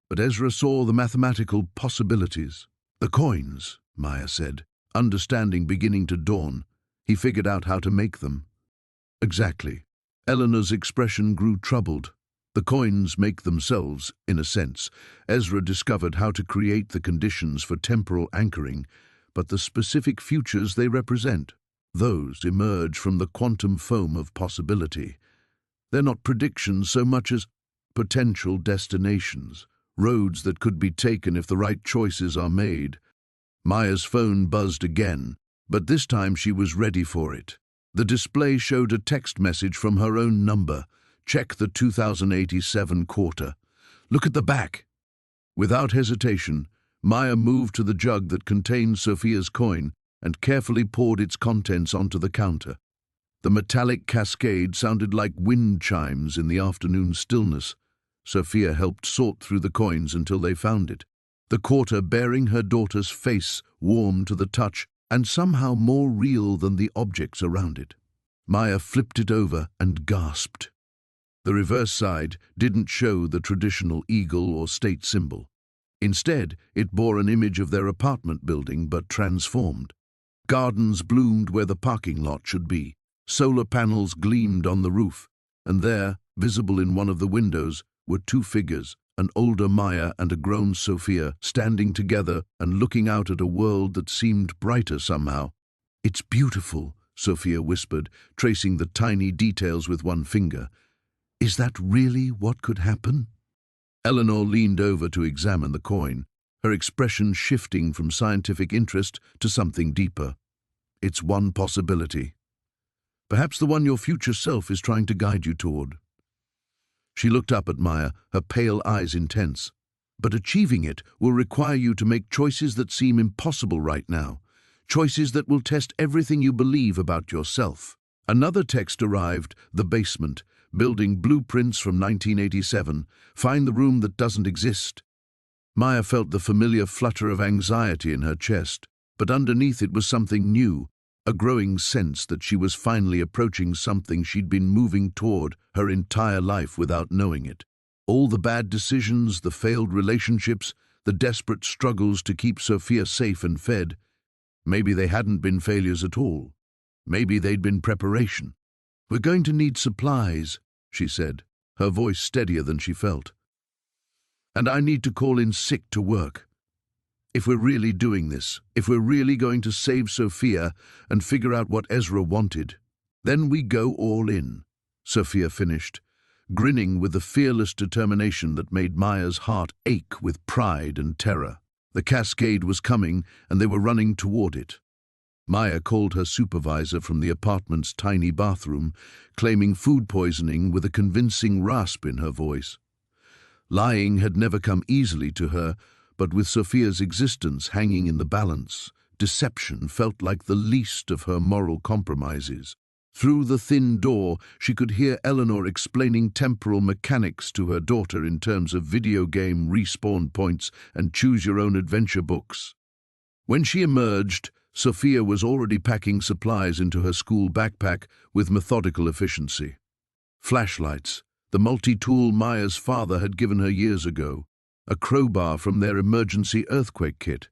but Ezra saw the mathematical possibilities. "The coins," Maya said, understanding beginning to dawn. "He figured out how to make them." "Exactly." Eleanor's expression grew troubled. "The coins make themselves, in a sense. Ezra discovered how to create the conditions for temporal anchoring, but the specific futures they represent, those emerge from the quantum foam of possibility. They're not predictions so much as potential destinations, roads that could be taken if the right choices are made." Maya's phone buzzed again, but this time she was ready for it. The display showed a text message from her own number. Check the 2087 quarter. Look at the back. Without hesitation, Maya moved to the jug that contained Sophia's coin and carefully poured its contents onto the counter. The metallic cascade sounded like wind chimes in the afternoon stillness. Sophia helped sort through the coins until they found it. The quarter bearing her daughter's face, warm to the touch and somehow more real than the objects around it. Maya flipped it over and gasped. The reverse side didn't show the traditional eagle or state symbol. Instead, it bore an image of their apartment building, but transformed. Gardens bloomed where the parking lot should be. Solar panels gleamed on the roof, and there, visible in one of the windows, were two figures, an older Maya and a grown Sophia, standing together and looking out at a world that seemed brighter somehow. "It's beautiful," Sophia whispered, tracing the tiny details with one finger. "Is that really what could happen?" Eleanor leaned over to examine the coin, her expression shifting from scientific interest to something deeper. "It's one possibility. Perhaps the one your future self is trying to guide you toward." She looked up at Maya, her pale eyes intense. "But achieving it will require you to make choices that seem impossible right now. Choices that will test everything you believe about yourself." Another text arrived, the basement, building blueprints from 1987, find the room that doesn't exist. Maya felt the familiar flutter of anxiety in her chest, but underneath it was something new, a growing sense that she was finally approaching something she'd been moving toward her entire life without knowing it. All the bad decisions, the failed relationships, the desperate struggles to keep Sophia safe and fed, maybe they hadn't been failures at all. Maybe they'd been preparation. "We're going to need supplies," she said, her voice steadier than she felt. "And I need to call in sick to work. If we're really doing this, if we're really going to save Sophia and figure out what Ezra wanted, then we go all in," Sophia finished, grinning with the fearless determination that made Maya's heart ache with pride and terror. The cascade was coming, and they were running toward it. Maya called her supervisor from the apartment's tiny bathroom, claiming food poisoning with a convincing rasp in her voice. Lying had never come easily to her, but with Sophia's existence hanging in the balance, deception felt like the least of her moral compromises. Through the thin door, she could hear Eleanor explaining temporal mechanics to her daughter in terms of video game respawn points and choose-your-own-adventure books. When she emerged, Sophia was already packing supplies into her school backpack with methodical efficiency. Flashlights, the multi-tool Maya's father had given her years ago, a crowbar from their emergency earthquake kit.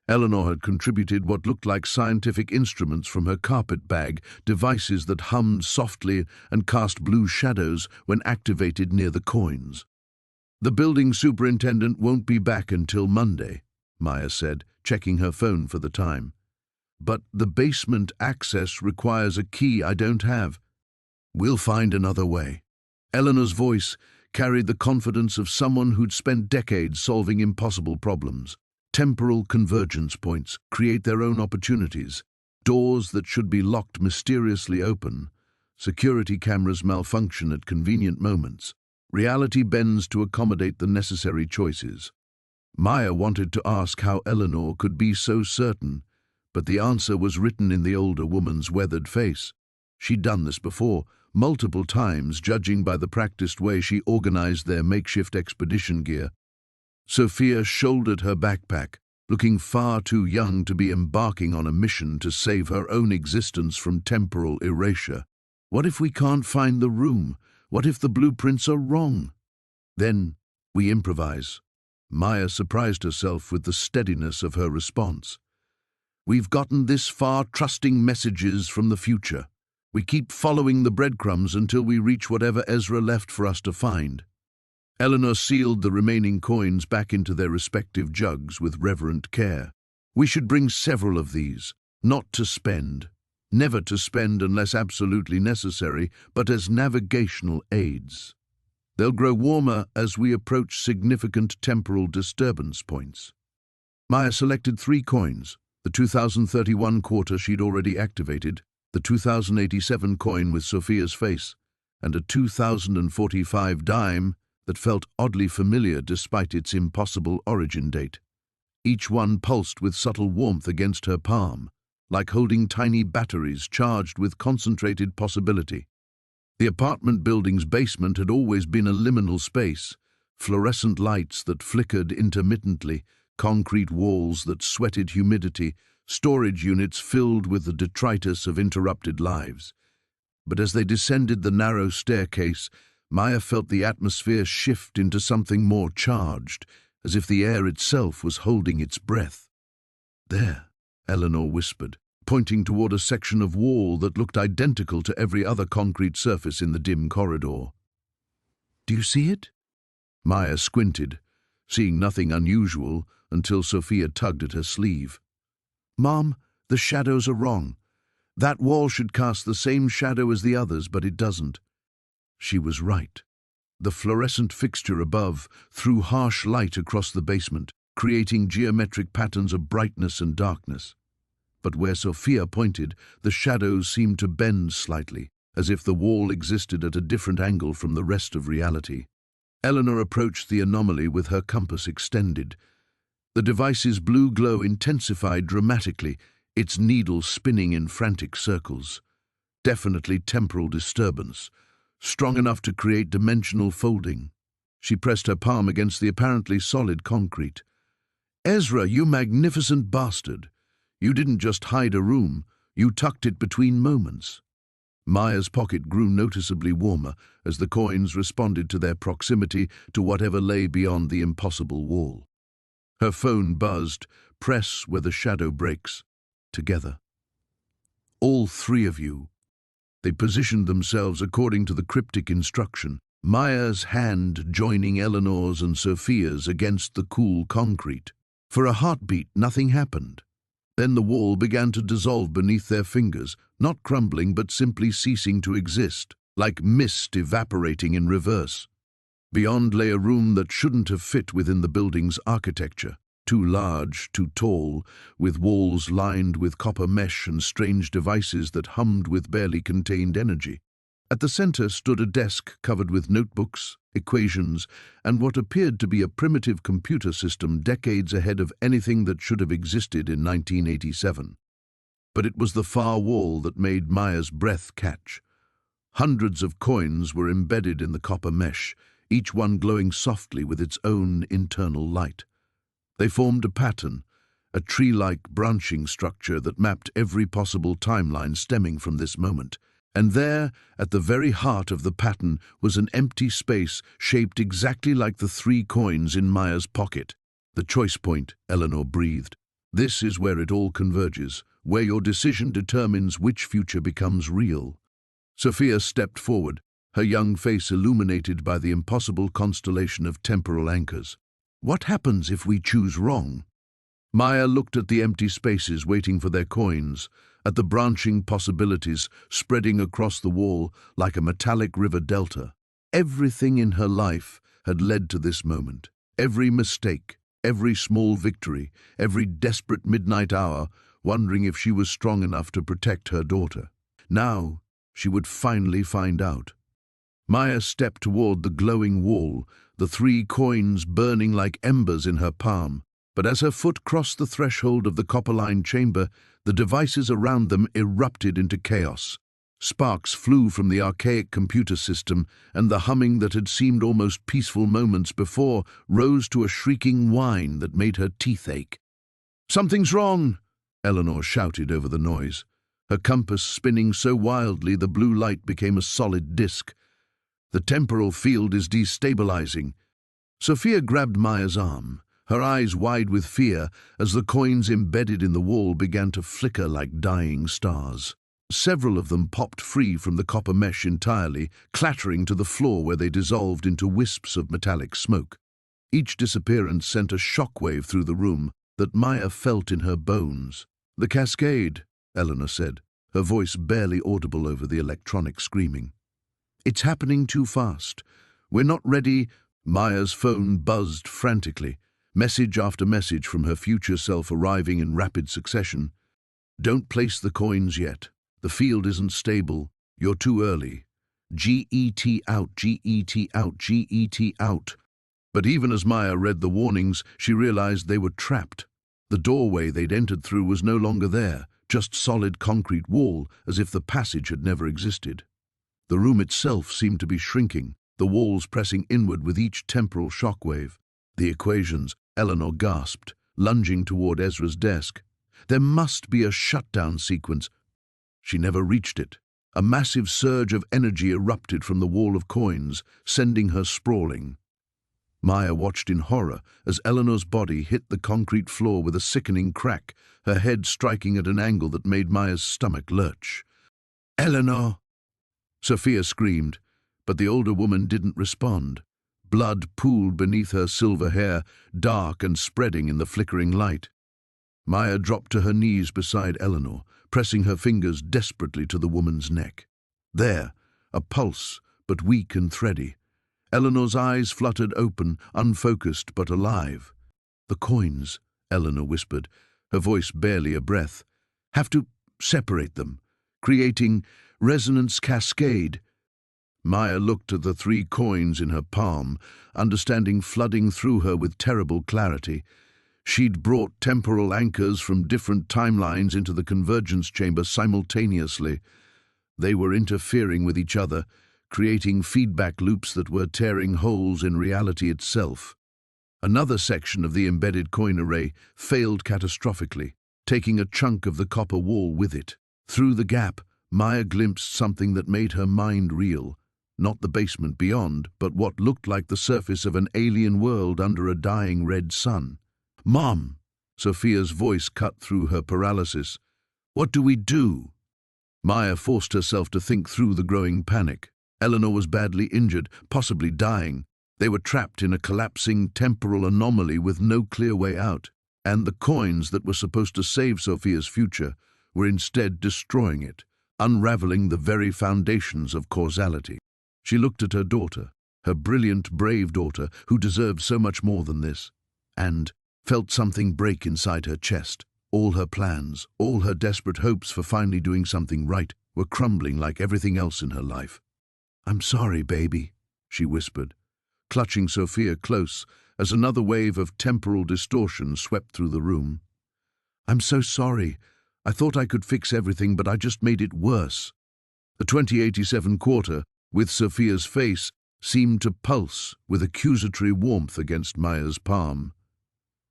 Eleanor had contributed what looked like scientific instruments from her carpet bag, devices that hummed softly and cast blue shadows when activated near the coins. "The building superintendent won't be back until Monday," Maya said, checking her phone for the time. "But the basement access requires a key I don't have." "We'll find another way." Eleanor's voice carried the confidence of someone who'd spent decades solving impossible problems. Temporal convergence points create their own opportunities. Doors that should be locked mysteriously open. Security cameras malfunction at convenient moments. Reality bends to accommodate the necessary choices. Maya wanted to ask how Eleanor could be so certain, but the answer was written in the older woman's weathered face. She'd done this before, multiple times, judging by the practiced way she organized their makeshift expedition gear. Sophia shouldered her backpack, looking far too young to be embarking on a mission to save her own existence from temporal erasure. "What if we can't find the room? What if the blueprints are wrong?" "Then we improvise." Maya surprised herself with the steadiness of her response. "We've gotten this far trusting messages from the future. We keep following the breadcrumbs until we reach whatever Ezra left for us to find." Eleanor sealed the remaining coins back into their respective jugs with reverent care. "We should bring several of these, not to spend, never to spend unless absolutely necessary, but as navigational aids. They'll grow warmer as we approach significant temporal disturbance points." Maya selected 3 coins, the 2031 quarter she'd already activated, the 2087 coin with Sophia's face, and a 2045 dime that felt oddly familiar despite its impossible origin date. Each one pulsed with subtle warmth against her palm, like holding tiny batteries charged with concentrated possibility. The apartment building's basement had always been a liminal space, fluorescent lights that flickered intermittently, concrete walls that sweated humidity, storage units filled with the detritus of interrupted lives. But as they descended the narrow staircase, Maya felt the atmosphere shift into something more charged, as if the air itself was holding its breath. "There," Eleanor whispered, pointing toward a section of wall that looked identical to every other concrete surface in the dim corridor. "Do you see it?" Maya squinted, seeing nothing unusual until Sophia tugged at her sleeve. "Mom, the shadows are wrong. That wall should cast the same shadow as the others, but it doesn't." She was right. The fluorescent fixture above threw harsh light across the basement, creating geometric patterns of brightness and darkness. But where Sophia pointed, the shadows seemed to bend slightly, as if the wall existed at a different angle from the rest of reality. Eleanor approached the anomaly with her compass extended. The device's blue glow intensified dramatically, its needle spinning in frantic circles. Definitely temporal disturbance, strong enough to create dimensional folding. She pressed her palm against the apparently solid concrete. "Ezra, you magnificent bastard! You didn't just hide a room, you tucked it between moments." Maya's pocket grew noticeably warmer as the coins responded to their proximity to whatever lay beyond the impossible wall. Her phone buzzed. "Press where the shadow breaks. Together." "All three of you." They positioned themselves according to the cryptic instruction, Maya's hand joining Eleanor's and Sophia's against the cool concrete. For a heartbeat, nothing happened. Then the wall began to dissolve beneath their fingers, not crumbling but simply ceasing to exist, like mist evaporating in reverse. Beyond lay a room that shouldn't have fit within the building's architecture. Too large, too tall, with walls lined with copper mesh and strange devices that hummed with barely contained energy. At the center stood a desk covered with notebooks, equations, and what appeared to be a primitive computer system decades ahead of anything that should have existed in 1987. But it was the far wall that made Maya's breath catch. Hundreds of coins were embedded in the copper mesh, each one glowing softly with its own internal light. They formed a pattern, a tree-like branching structure that mapped every possible timeline stemming from this moment. And there, at the very heart of the pattern, was an empty space shaped exactly like the three coins in Maya's pocket. "The choice point," Eleanor breathed. "This is where it all converges, where your decision determines which future becomes real." Sophia stepped forward, her young face illuminated by the impossible constellation of temporal anchors. "What happens if we choose wrong?" Maya looked at the empty spaces waiting for their coins, at the branching possibilities spreading across the wall like a metallic river delta. Everything in her life had led to this moment. Every mistake, every small victory, every desperate midnight hour, wondering if she was strong enough to protect her daughter. Now, she would finally find out. Maya stepped toward the glowing wall, the three coins burning like embers in her palm. But as her foot crossed the threshold of the copper-lined chamber, the devices around them erupted into chaos. Sparks flew from the archaic computer system, and the humming that had seemed almost peaceful moments before rose to a shrieking whine that made her teeth ache. "Something's wrong!" Eleanor shouted over the noise, her compass spinning so wildly the blue light became a solid disk. "The temporal field is destabilizing." Sophia grabbed Maya's arm, her eyes wide with fear as the coins embedded in the wall began to flicker like dying stars. Several of them popped free from the copper mesh entirely, clattering to the floor where they dissolved into wisps of metallic smoke. Each disappearance sent a shockwave through the room that Maya felt in her bones. "The cascade," Eleanor said, her voice barely audible over the electronic screaming. "It's happening too fast. We're not ready." Maya's phone buzzed frantically, message after message from her future self arriving in rapid succession. "Don't place the coins yet. The field isn't stable. You're too early. GET out, GET out, GET out. But even as Maya read the warnings, she realized they were trapped. The doorway they'd entered through was no longer there, just solid concrete wall, as if the passage had never existed. The room itself seemed to be shrinking, the walls pressing inward with each temporal shockwave. The equations, Eleanor gasped, lunging toward Ezra's desk. There must be a shutdown sequence. She never reached it. A massive surge of energy erupted from the wall of coins, sending her sprawling. Maya watched in horror as Eleanor's body hit the concrete floor with a sickening crack, her head striking at an angle that made Maya's stomach lurch. "Eleanor!" Sophia screamed, but the older woman didn't respond. Blood pooled beneath her silver hair, dark and spreading in the flickering light. Maya dropped to her knees beside Eleanor, pressing her fingers desperately to the woman's neck. There, a pulse, but weak and thready. Eleanor's eyes fluttered open, unfocused but alive. "The coins," Eleanor whispered, her voice barely a breath. "Have to separate them, creating resonance cascade." Maya looked at the 3 coins in her palm, understanding flooding through her with terrible clarity. She'd brought temporal anchors from different timelines into the convergence chamber simultaneously. They were interfering with each other, creating feedback loops that were tearing holes in reality itself. Another section of the embedded coin array failed catastrophically, taking a chunk of the copper wall with it. Through the gap, Maya glimpsed something that made her mind reel. Not the basement beyond, but what looked like the surface of an alien world under a dying red sun. "Mom!" Sophia's voice cut through her paralysis. "What do we do?" Maya forced herself to think through the growing panic. Eleanor was badly injured, possibly dying. They were trapped in a collapsing temporal anomaly with no clear way out. And the coins that were supposed to save Sophia's future were instead destroying it, unraveling the very foundations of causality. She looked at her daughter, her brilliant, brave daughter, who deserved so much more than this, and felt something break inside her chest. All her plans, all her desperate hopes for finally doing something right, were crumbling like everything else in her life. "I'm sorry, baby," she whispered, clutching Sophia close as another wave of temporal distortion swept through the room. "I'm so sorry. I thought I could fix everything, but I just made it worse." The 2087 quarter, with Sophia's face, seemed to pulse with accusatory warmth against Maya's palm.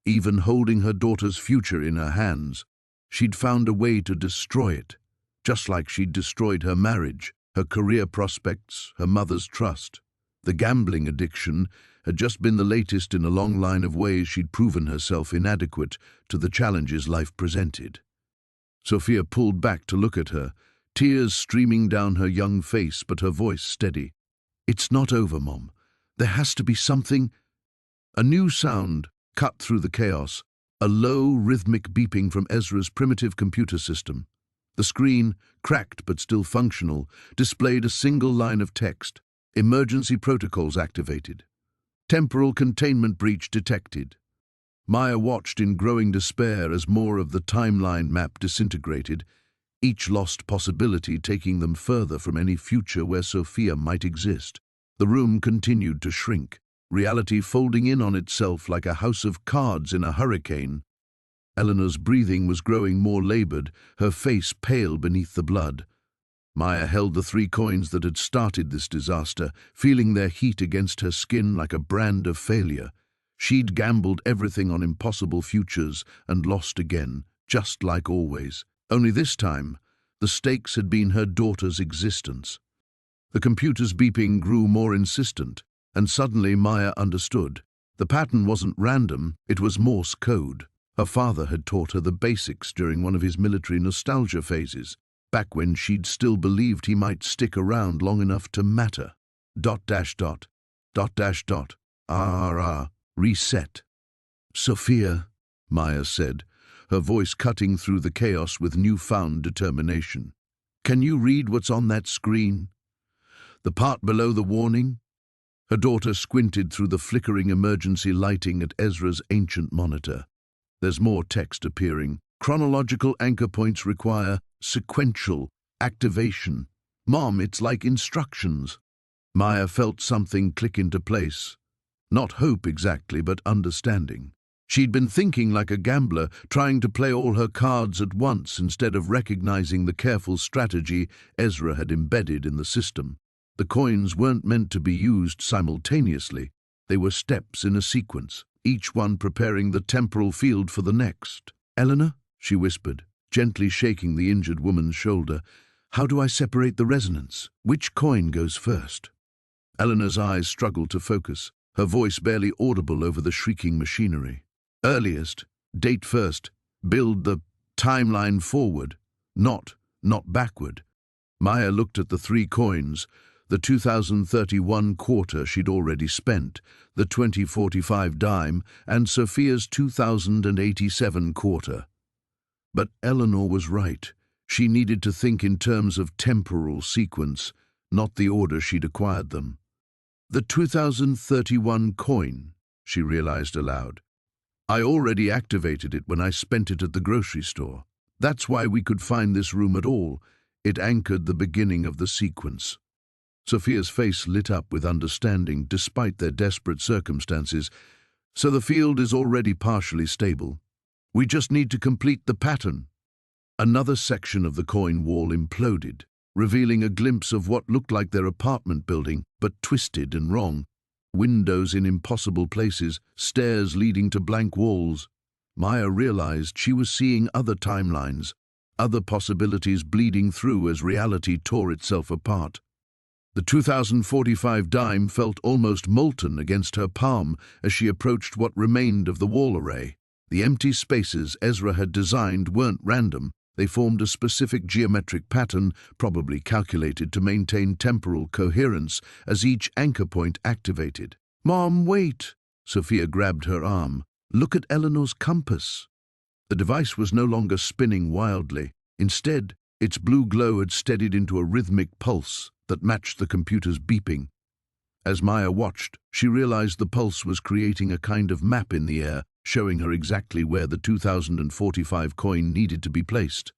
Even holding her daughter's future in her hands, she'd found a way to destroy it, just like she'd destroyed her marriage, her career prospects, her mother's trust. The gambling addiction had just been the latest in a long line of ways she'd proven herself inadequate to the challenges life presented. Sophia pulled back to look at her, tears streaming down her young face, but her voice steady. "It's not over, Mom. There has to be something." A new sound cut through the chaos, a low, rhythmic beeping from Ezra's primitive computer system. The screen, cracked but still functional, displayed a single line of text: "Emergency protocols activated. Temporal containment breach detected." Maya watched in growing despair as more of the timeline map disintegrated, each lost possibility taking them further from any future where Sophia might exist. The room continued to shrink, reality folding in on itself like a house of cards in a hurricane. Eleanor's breathing was growing more labored, her face pale beneath the blood. Maya held the 3 coins that had started this disaster, feeling their heat against her skin like a brand of failure. She'd gambled everything on impossible futures and lost again, just like always. Only this time, the stakes had been her daughter's existence. The computer's beeping grew more insistent, and suddenly Maya understood. The pattern wasn't random, it was Morse code. Her father had taught her the basics during one of his military nostalgia phases, back when she'd still believed he might stick around long enough to matter. ... reset. "Sophia," Maya said, her voice cutting through the chaos with newfound determination. "Can you read what's on that screen? The part below the warning?" Her daughter squinted through the flickering emergency lighting at Ezra's ancient monitor. "There's more text appearing. Chronological anchor points require sequential activation. Mom, it's like instructions. Maya felt something click into place. Not hope exactly, but understanding. She'd been thinking like a gambler, trying to play all her cards at once instead of recognizing the careful strategy Ezra had embedded in the system. The coins weren't meant to be used simultaneously. They were steps in a sequence, each one preparing the temporal field for the next. "Eleanor," she whispered, gently shaking the injured woman's shoulder, "how do I separate the resonance? Which coin goes first?" Eleanor's eyes struggled to focus, her voice barely audible over the shrieking machinery. "Earliest, date first, build the timeline forward, not backward." Maya looked at the three coins, the 2031 quarter she'd already spent, the 2045 dime, and Sophia's 2087 quarter. But Eleanor was right. She needed to think in terms of temporal sequence, not the order she'd acquired them. "The 2031 coin," she realized aloud. "I already activated it when I spent it at the grocery store. That's why we could find this room at all. It anchored the beginning of the sequence." Sophia's face lit up with understanding despite their desperate circumstances. "So the field is already partially stable. We just need to complete the pattern." Another section of the coin wall imploded, revealing a glimpse of what looked like their apartment building, but twisted and wrong. Windows in impossible places, stairs leading to blank walls. Maya realized she was seeing other timelines, other possibilities bleeding through as reality tore itself apart. The 2045 dime felt almost molten against her palm as she approached what remained of the wall array. The empty spaces Ezra had designed weren't random. They formed a specific geometric pattern, probably calculated to maintain temporal coherence as each anchor point activated. "Mom, wait!" Sophia grabbed her arm. "Look at Eleanor's compass." The device was no longer spinning wildly. Instead, its blue glow had steadied into a rhythmic pulse that matched the computer's beeping. As Maya watched, she realized the pulse was creating a kind of map in the air, showing her exactly where the 2045 coin needed to be placed.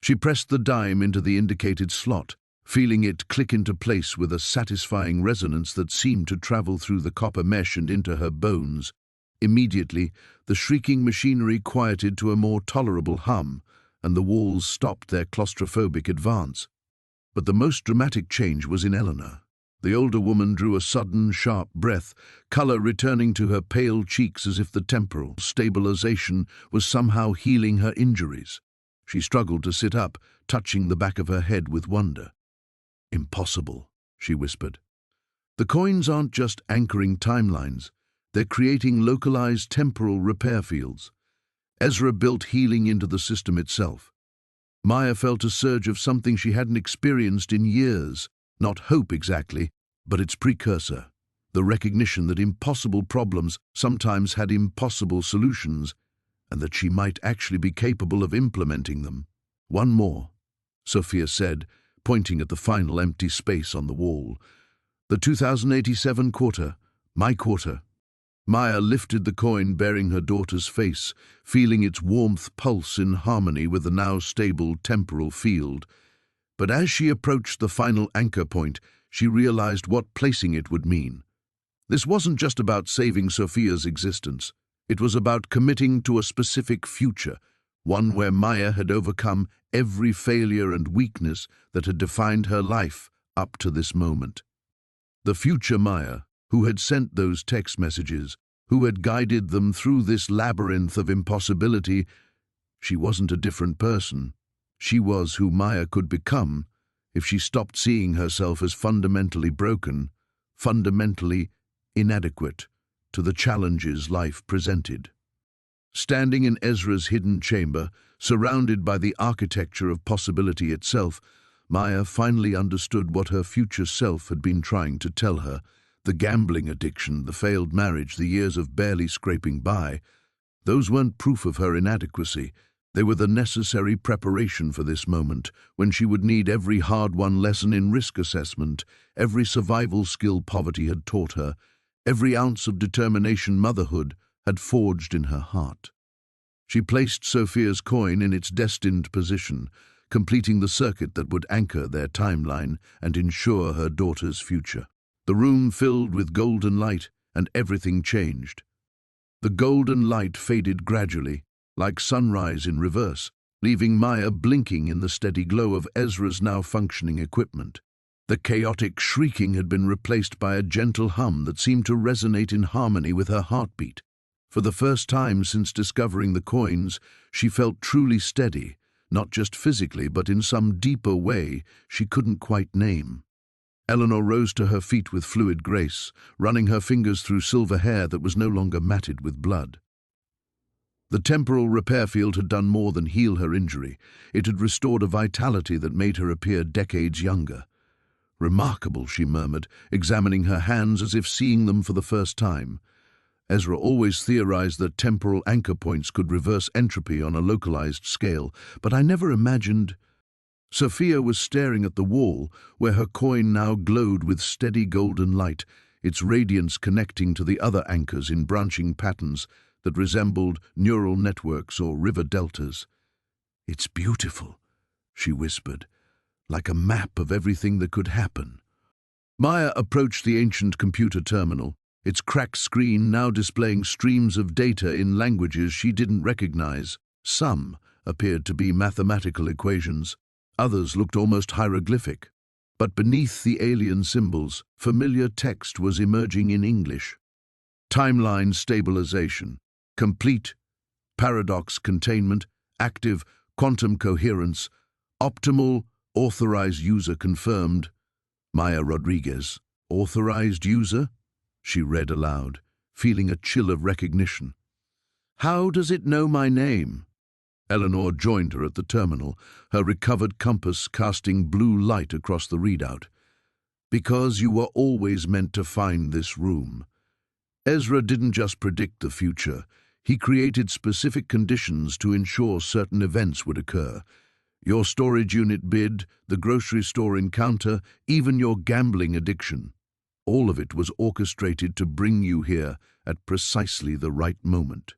She pressed the dime into the indicated slot, feeling it click into place with a satisfying resonance that seemed to travel through the copper mesh and into her bones. Immediately, the shrieking machinery quieted to a more tolerable hum, and the walls stopped their claustrophobic advance. But the most dramatic change was in Eleanor. The older woman drew a sudden, sharp breath, color returning to her pale cheeks as if the temporal stabilization was somehow healing her injuries. She struggled to sit up, touching the back of her head with wonder. "Impossible," she whispered. "The coins aren't just anchoring timelines. They're creating localized temporal repair fields." Ezra built healing into the system itself. Maya felt a surge of something she hadn't experienced in years. Not hope exactly, but its precursor. The recognition that impossible problems sometimes had impossible solutions, and that she might actually be capable of implementing them. "One more," Sophia said, pointing at the final empty space on the wall. "The 2087 quarter, my quarter." Maya lifted the coin bearing her daughter's face, feeling its warmth pulse in harmony with the now stable temporal field. But as she approached the final anchor point, she realized what placing it would mean. This wasn't just about saving Sophia's existence. It was about committing to a specific future, one where Maya had overcome every failure and weakness that had defined her life up to this moment. The future Maya, who had sent those text messages, who had guided them through this labyrinth of impossibility, she wasn't a different person. She was who Maya could become if she stopped seeing herself as fundamentally broken, fundamentally inadequate to the challenges life presented. Standing in Ezra's hidden chamber, surrounded by the architecture of possibility itself, Maya finally understood what her future self had been trying to tell her. The gambling addiction, the failed marriage, the years of barely scraping by, those weren't proof of her inadequacy. They were the necessary preparation for this moment, when she would need every hard-won lesson in risk assessment, every survival skill poverty had taught her, every ounce of determination motherhood had forged in her heart. She placed Sophia's coin in its destined position, completing the circuit that would anchor their timeline and ensure her daughter's future. The room filled with golden light, and everything changed. The golden light faded gradually, like sunrise in reverse, leaving Maya blinking in the steady glow of Ezra's now functioning equipment. The chaotic shrieking had been replaced by a gentle hum that seemed to resonate in harmony with her heartbeat. For the first time since discovering the coins, she felt truly steady, not just physically, but in some deeper way she couldn't quite name. Eleanor rose to her feet with fluid grace, running her fingers through silver hair that was no longer matted with blood. The temporal repair field had done more than heal her injury. It had restored a vitality that made her appear decades younger. "Remarkable," she murmured, examining her hands as if seeing them for the first time. Ezra always theorized that temporal anchor points could reverse entropy on a localized scale, but I never imagined... Sophia was staring at the wall, where her coin now glowed with steady golden light, its radiance connecting to the other anchors in branching patterns that resembled neural networks or river deltas. "It's beautiful," she whispered, "like a map of everything that could happen." Maya approached the ancient computer terminal, its cracked screen now displaying streams of data in languages she didn't recognize. Some appeared to be mathematical equations, others looked almost hieroglyphic. But beneath the alien symbols, familiar text was emerging in English. Timeline stabilization, complete, paradox containment, active, quantum coherence, optimal, authorized user confirmed. Maya Rodriguez, authorized user? She read aloud, feeling a chill of recognition. "How does it know my name?" Eleanor joined her at the terminal, her recovered compass casting blue light across the readout. "Because you were always meant to find this room." Ezra didn't just predict the future, he created specific conditions to ensure certain events would occur. Your storage unit bid, the grocery store encounter, even your gambling addiction. All of it was orchestrated to bring you here at precisely the right moment.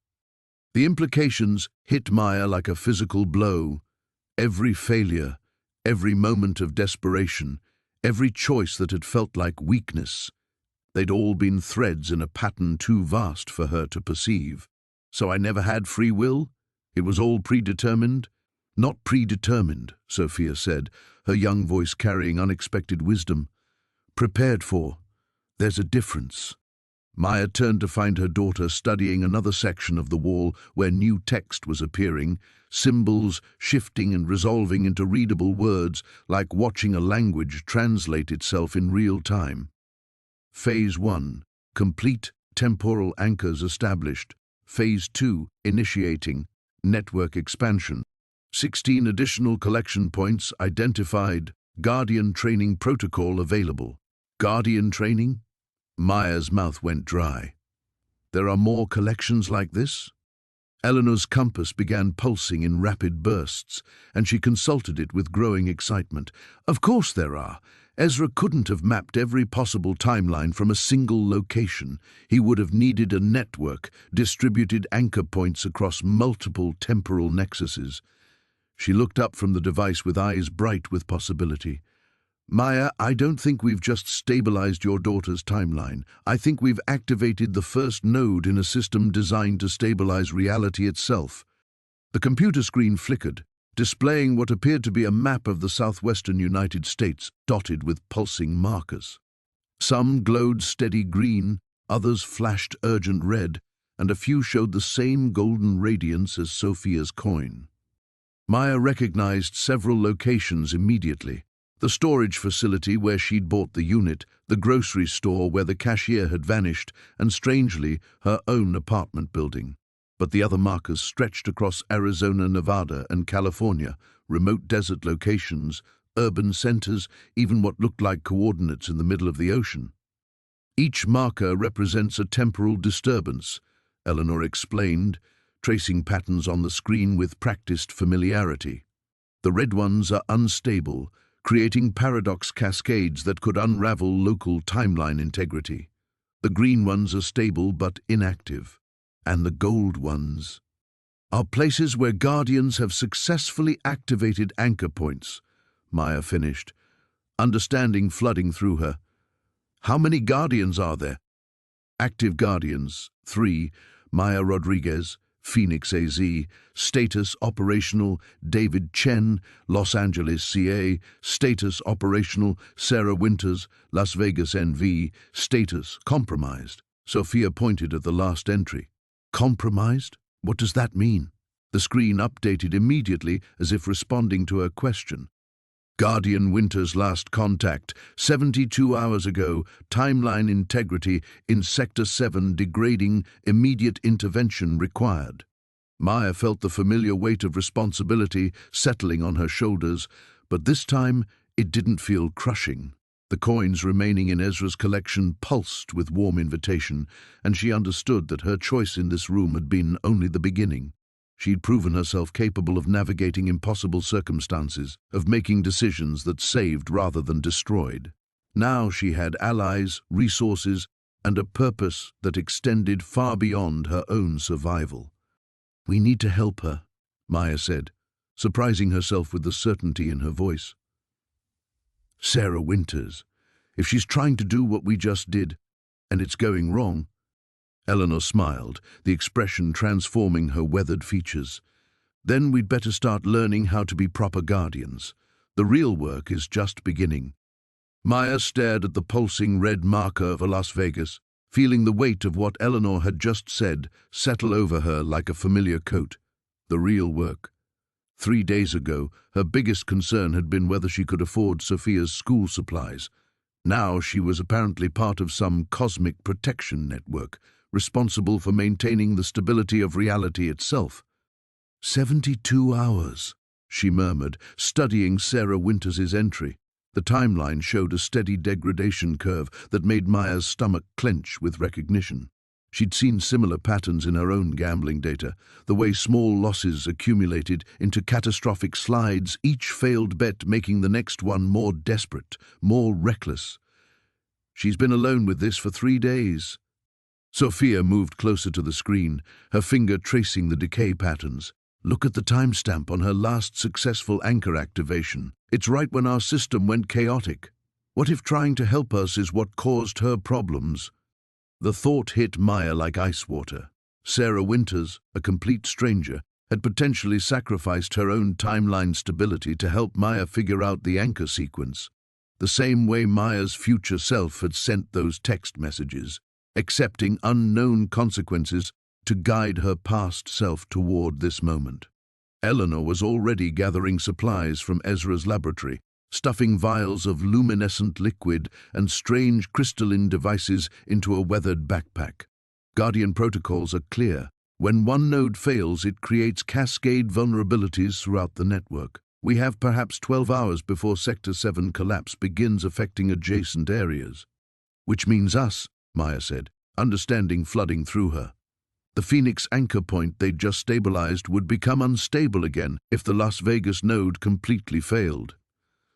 The implications hit Maya like a physical blow. Every failure, every moment of desperation, every choice that had felt like weakness, they'd all been threads in a pattern too vast for her to perceive. "So I never had free will? It was all predetermined?" "Not predetermined," Sophia said, her young voice carrying unexpected wisdom. "Prepared for. There's a difference." Maya turned to find her daughter studying another section of the wall where new text was appearing, symbols shifting and resolving into readable words, like watching a language translate itself in real time. Phase 1, complete, temporal anchors established. Phase 2, initiating, network expansion. 16 additional collection points identified. Guardian training protocol available. Guardian training? Maya's mouth went dry. There are more collections like this? Eleanor's compass began pulsing in rapid bursts, and she consulted it with growing excitement. Of course there are. Ezra couldn't have mapped every possible timeline from a single location. He would have needed a network, distributed anchor points across multiple temporal nexuses. She looked up from the device with eyes bright with possibility. "Maya, I don't think we've just stabilized your daughter's timeline. I think we've activated the first node in a system designed to stabilize reality itself." The computer screen flickered, displaying what appeared to be a map of the southwestern United States, dotted with pulsing markers. Some glowed steady green, others flashed urgent red, and a few showed the same golden radiance as Sophia's coin. Maya recognized several locations immediately. The storage facility where she'd bought the unit, the grocery store where the cashier had vanished, and strangely, her own apartment building. But the other markers stretched across Arizona, Nevada, and California, remote desert locations, urban centers, even what looked like coordinates in the middle of the ocean. "Each marker represents a temporal disturbance," Eleanor explained, tracing patterns on the screen with practiced familiarity. "The red ones are unstable, creating paradox cascades that could unravel local timeline integrity. The green ones are stable but inactive. And the gold ones..." are places where Guardians have successfully activated anchor points, Maya finished, understanding flooding through her. How many Guardians are there? Active Guardians, 3, Maya Rodriguez, Phoenix AZ, status operational, David Chen, Los Angeles CA, status operational, Sarah Winters, Las Vegas NV, status compromised. Sophia pointed at the last entry. Compromised? What does that mean? The screen updated immediately as if responding to her question. Guardian Winter's last contact, 72 hours ago, timeline integrity in Sector 7 degrading, immediate intervention required. Maya felt the familiar weight of responsibility settling on her shoulders, but this time it didn't feel crushing. The coins remaining in Ezra's collection pulsed with warm invitation, and she understood that her choice in this room had been only the beginning. She'd proven herself capable of navigating impossible circumstances, of making decisions that saved rather than destroyed. Now she had allies, resources, and a purpose that extended far beyond her own survival. "We need to help her," Maya said, surprising herself with the certainty in her voice. "Sarah Winters. If she's trying to do what we just did, and it's going wrong—" Eleanor smiled, the expression transforming her weathered features. "Then we'd better start learning how to be proper guardians. The real work is just beginning." Maya stared at the pulsing red marker of Las Vegas, feeling the weight of what Eleanor had just said settle over her like a familiar coat. The real work. 3 days ago, her biggest concern had been whether she could afford Sophia's school supplies. Now she was apparently part of some cosmic protection network, responsible for maintaining the stability of reality itself. 72 hours, she murmured, studying Sarah Winters' entry. The timeline showed a steady degradation curve that made Maya's stomach clench with recognition. She'd seen similar patterns in her own gambling data, the way small losses accumulated into catastrophic slides, each failed bet making the next one more desperate, more reckless. She's been alone with this for 3 days. Sophia moved closer to the screen, her finger tracing the decay patterns. Look at the timestamp on her last successful anchor activation. It's right when our system went chaotic. What if trying to help us is what caused her problems? The thought hit Maya like ice water. Sarah Winters, a complete stranger, had potentially sacrificed her own timeline stability to help Maya figure out the anchor sequence, the same way Maya's future self had sent those text messages, accepting unknown consequences to guide her past self toward this moment. Eleanor was already gathering supplies from Ezra's laboratory, stuffing vials of luminescent liquid and strange crystalline devices into a weathered backpack. Guardian protocols are clear. When one node fails, it creates cascade vulnerabilities throughout the network. We have perhaps 12 hours before Sector 7 collapse begins affecting adjacent areas. "Which means us," Maya said, understanding flooding through her. The Phoenix anchor point they'd just stabilized would become unstable again if the Las Vegas node completely failed.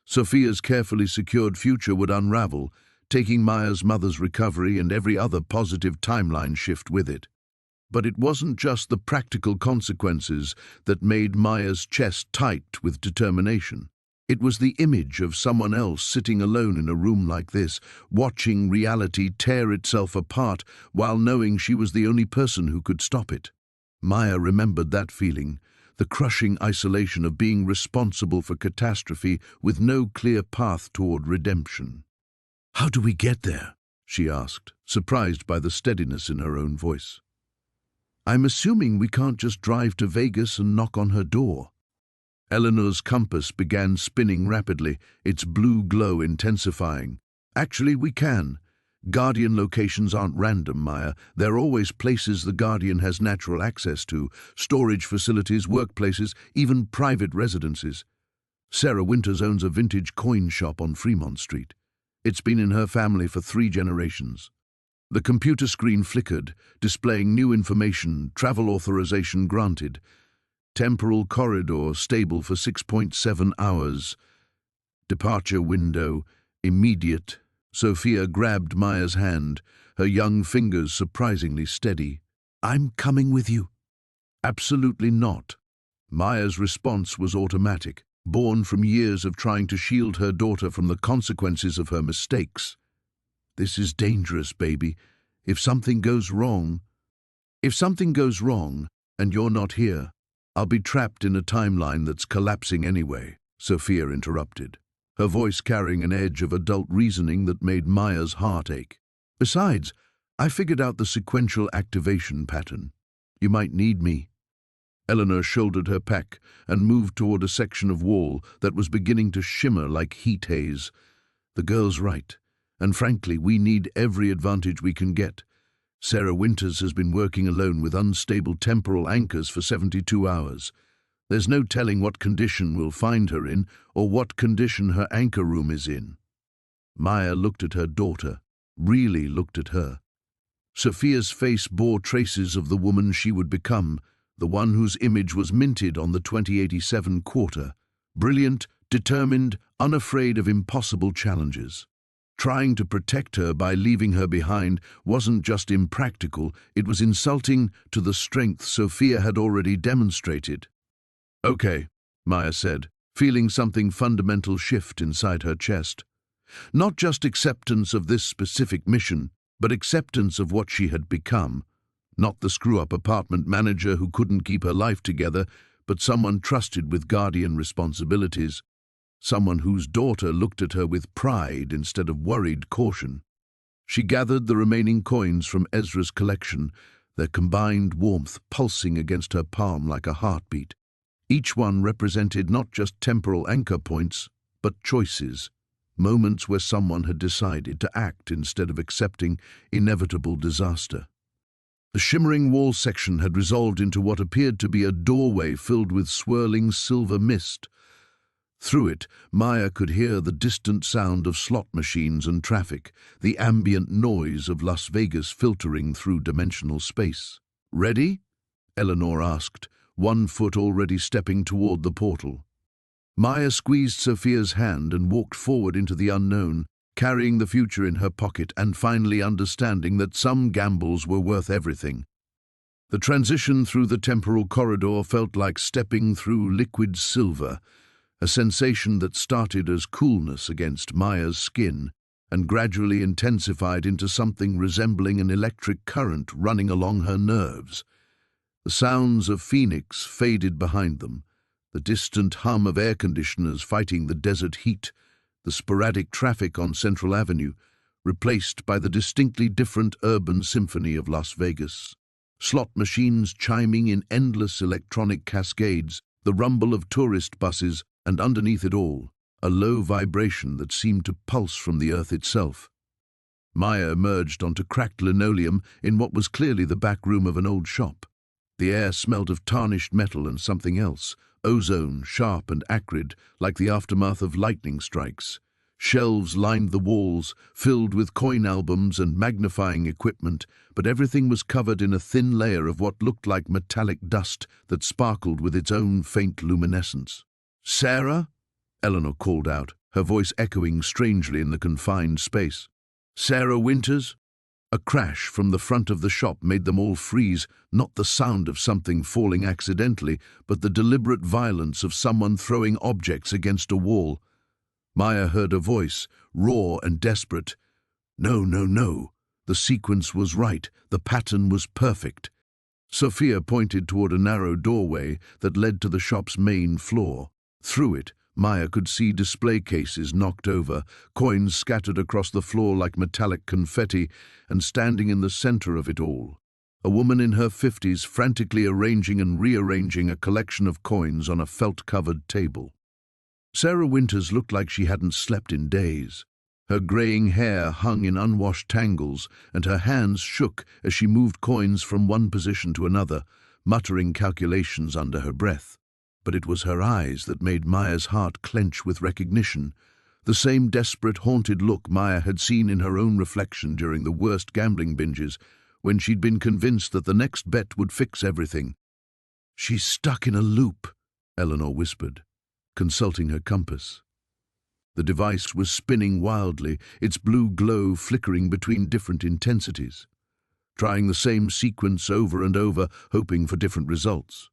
Sophia's carefully secured future would unravel, taking Maya's mother's recovery and every other positive timeline shift with it. But it wasn't just the practical consequences that made Maya's chest tight with determination. It was the image of someone else sitting alone in a room like this, watching reality tear itself apart while knowing she was the only person who could stop it. Maya remembered that feeling, the crushing isolation of being responsible for catastrophe with no clear path toward redemption. "How do we get there?" she asked, surprised by the steadiness in her own voice. "I'm assuming we can't just drive to Vegas and knock on her door." Eleanor's compass began spinning rapidly, its blue glow intensifying. "Actually, we can. Guardian locations aren't random, Maya. They're always places the Guardian has natural access to, storage facilities, workplaces, even private residences. Sarah Winters owns a vintage coin shop on Fremont Street. It's been in her family for 3 generations. The computer screen flickered, displaying new information, travel authorization granted. Temporal corridor stable for 6.7 hours. Departure window, immediate. Sophia grabbed Maya's hand, her young fingers surprisingly steady. "I'm coming with you." Absolutely not. Maya's response was automatic, born from years of trying to shield her daughter from the consequences of her mistakes. This is dangerous, baby. If something goes wrong, if something goes wrong and you're not here, I'll be trapped in a timeline that's collapsing anyway, Sophia interrupted, her voice carrying an edge of adult reasoning that made Maya's heart ache. Besides, I figured out the sequential activation pattern. You might need me. Eleanor shouldered her pack and moved toward a section of wall that was beginning to shimmer like heat haze. The girl's right, and frankly, we need every advantage we can get. Sarah Winters has been working alone with unstable temporal anchors for 72 hours. There's no telling what condition we'll find her in or what condition her anchor room is in. Maya looked at her daughter, really looked at her. Sophia's face bore traces of the woman she would become, the one whose image was minted on the 2087 quarter. Brilliant, determined, unafraid of impossible challenges. Trying to protect her by leaving her behind wasn't just impractical, it was insulting to the strength Sophia had already demonstrated. Okay, Maya said, feeling something fundamental shift inside her chest. Not just acceptance of this specific mission, but acceptance of what she had become. Not the screw-up apartment manager who couldn't keep her life together, but someone trusted with guardian responsibilities. Someone whose daughter looked at her with pride instead of worried caution. She gathered the remaining coins from Ezra's collection, their combined warmth pulsing against her palm like a heartbeat. Each one represented not just temporal anchor points, but choices, moments where someone had decided to act instead of accepting inevitable disaster. The shimmering wall section had resolved into what appeared to be a doorway filled with swirling silver mist. Through it, Maya could hear the distant sound of slot machines and traffic, the ambient noise of Las Vegas filtering through dimensional space. Ready? Eleanor asked, one foot already stepping toward the portal. Maya squeezed Sophia's hand and walked forward into the unknown, carrying the future in her pocket and finally understanding that some gambles were worth everything. The transition through the temporal corridor felt like stepping through liquid silver, a sensation that started as coolness against Maya's skin and gradually intensified into something resembling an electric current running along her nerves. The sounds of Phoenix faded behind them, the distant hum of air conditioners fighting the desert heat, the sporadic traffic on Central Avenue, replaced by the distinctly different urban symphony of Las Vegas. Slot machines chiming in endless electronic cascades, the rumble of tourist buses, and underneath it all, a low vibration that seemed to pulse from the earth itself. Maya emerged onto cracked linoleum in what was clearly the back room of an old shop. The air smelled of tarnished metal and something else, ozone, sharp and acrid, like the aftermath of lightning strikes. Shelves lined the walls, filled with coin albums and magnifying equipment, but everything was covered in a thin layer of what looked like metallic dust that sparkled with its own faint luminescence. "Sarah?" Eleanor called out, her voice echoing strangely in the confined space. "Sarah Winters?" A crash from the front of the shop made them all freeze, not the sound of something falling accidentally, but the deliberate violence of someone throwing objects against a wall. Maya heard a voice, raw and desperate. "No, no, no." The sequence was right, the pattern was perfect. Sophia pointed toward a narrow doorway that led to the shop's main floor. Through it, Maya could see display cases knocked over, coins scattered across the floor like metallic confetti, and standing in the center of it all, a woman in her 50s frantically arranging and rearranging a collection of coins on a felt-covered table. Sarah Winters looked like she hadn't slept in days. Her graying hair hung in unwashed tangles, and her hands shook as she moved coins from one position to another, muttering calculations under her breath. But it was her eyes that made Maya's heart clench with recognition, the same desperate, haunted look Maya had seen in her own reflection during the worst gambling binges, when she'd been convinced that the next bet would fix everything. "She's stuck in a loop," Eleanor whispered, consulting her compass. The device was spinning wildly, its blue glow flickering between different intensities. trying the same sequence over and over, hoping for different results.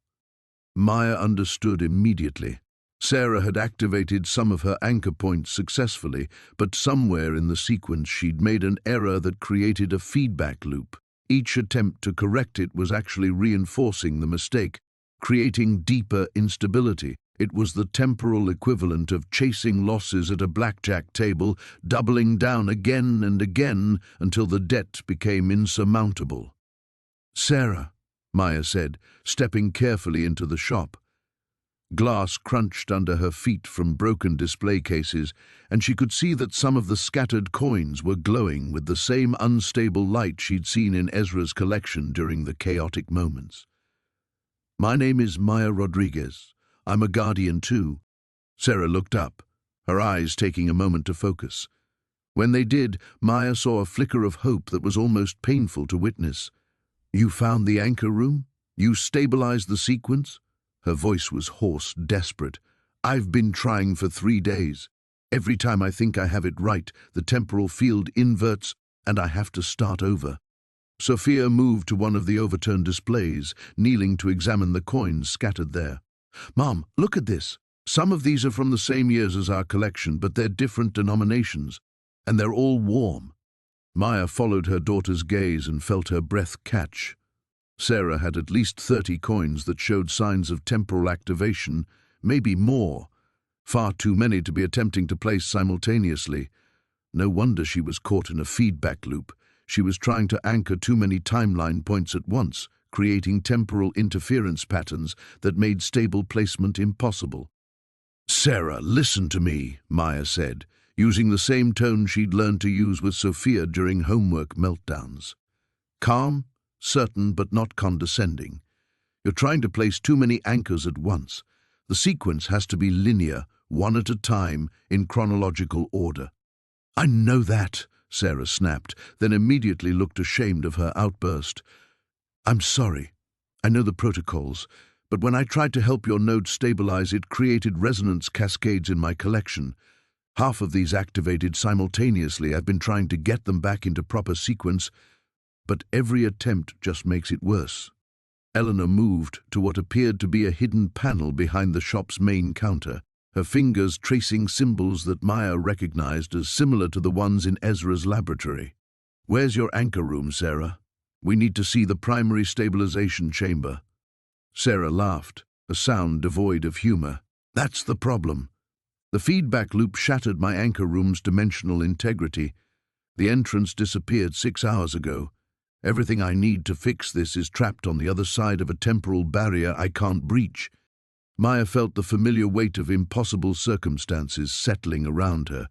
Maya understood immediately. Sarah had activated some of her anchor points successfully, but somewhere in the sequence she'd made an error that created a feedback loop. Each attempt to correct it was actually reinforcing the mistake, creating deeper instability. It was the temporal equivalent of chasing losses at a blackjack table, doubling down again and again until the debt became insurmountable. "Sarah," Maya said, stepping carefully into the shop. Glass crunched under her feet from broken display cases, and she could see that some of the scattered coins were glowing with the same unstable light she'd seen in Ezra's collection during the chaotic moments. "My name is Maya Rodriguez. I'm a guardian too." Sarah looked up, her eyes taking a moment to focus. When they did, Maya saw a flicker of hope that was almost painful to witness. "You found the anchor room? You stabilized the sequence?" Her voice was hoarse, desperate. "I've been trying for 3 days. Every time I think I have it right, the temporal field inverts and I have to start over." Sophia moved to one of the overturned displays, kneeling to examine the coins scattered there. "Mom, look at this. Some of these are from the same years as our collection, but they're different denominations, and they're all warm." Maya followed her daughter's gaze and felt her breath catch. Sarah had at least 30 coins that showed signs of temporal activation, maybe more. Far too many to be attempting to place simultaneously. No wonder she was caught in a feedback loop. She was trying to anchor too many timeline points at once, creating temporal interference patterns that made stable placement impossible. "Sarah, listen to me," Maya said, using the same tone she'd learned to use with Sophia during homework meltdowns. Calm, certain but not condescending. "You're trying to place too many anchors at once. The sequence has to be linear, one at a time, in chronological order." "I know that," Sarah snapped, then immediately looked ashamed of her outburst. "I'm sorry. I know the protocols, but when I tried to help your node stabilize, it created resonance cascades in my collection. Half of these activated simultaneously. I've been trying to get them back into proper sequence, but every attempt just makes it worse." Eleanor moved to what appeared to be a hidden panel behind the shop's main counter, her fingers tracing symbols that Maya recognized as similar to the ones in Ezra's laboratory. "Where's your anchor room, Sarah? We need to see the primary stabilization chamber." Sarah laughed, a sound devoid of humor. "That's the problem. The feedback loop shattered my anchor room's dimensional integrity. The entrance disappeared 6 hours ago. Everything I need to fix this is trapped on the other side of a temporal barrier I can't breach." Maya felt the familiar weight of impossible circumstances settling around her,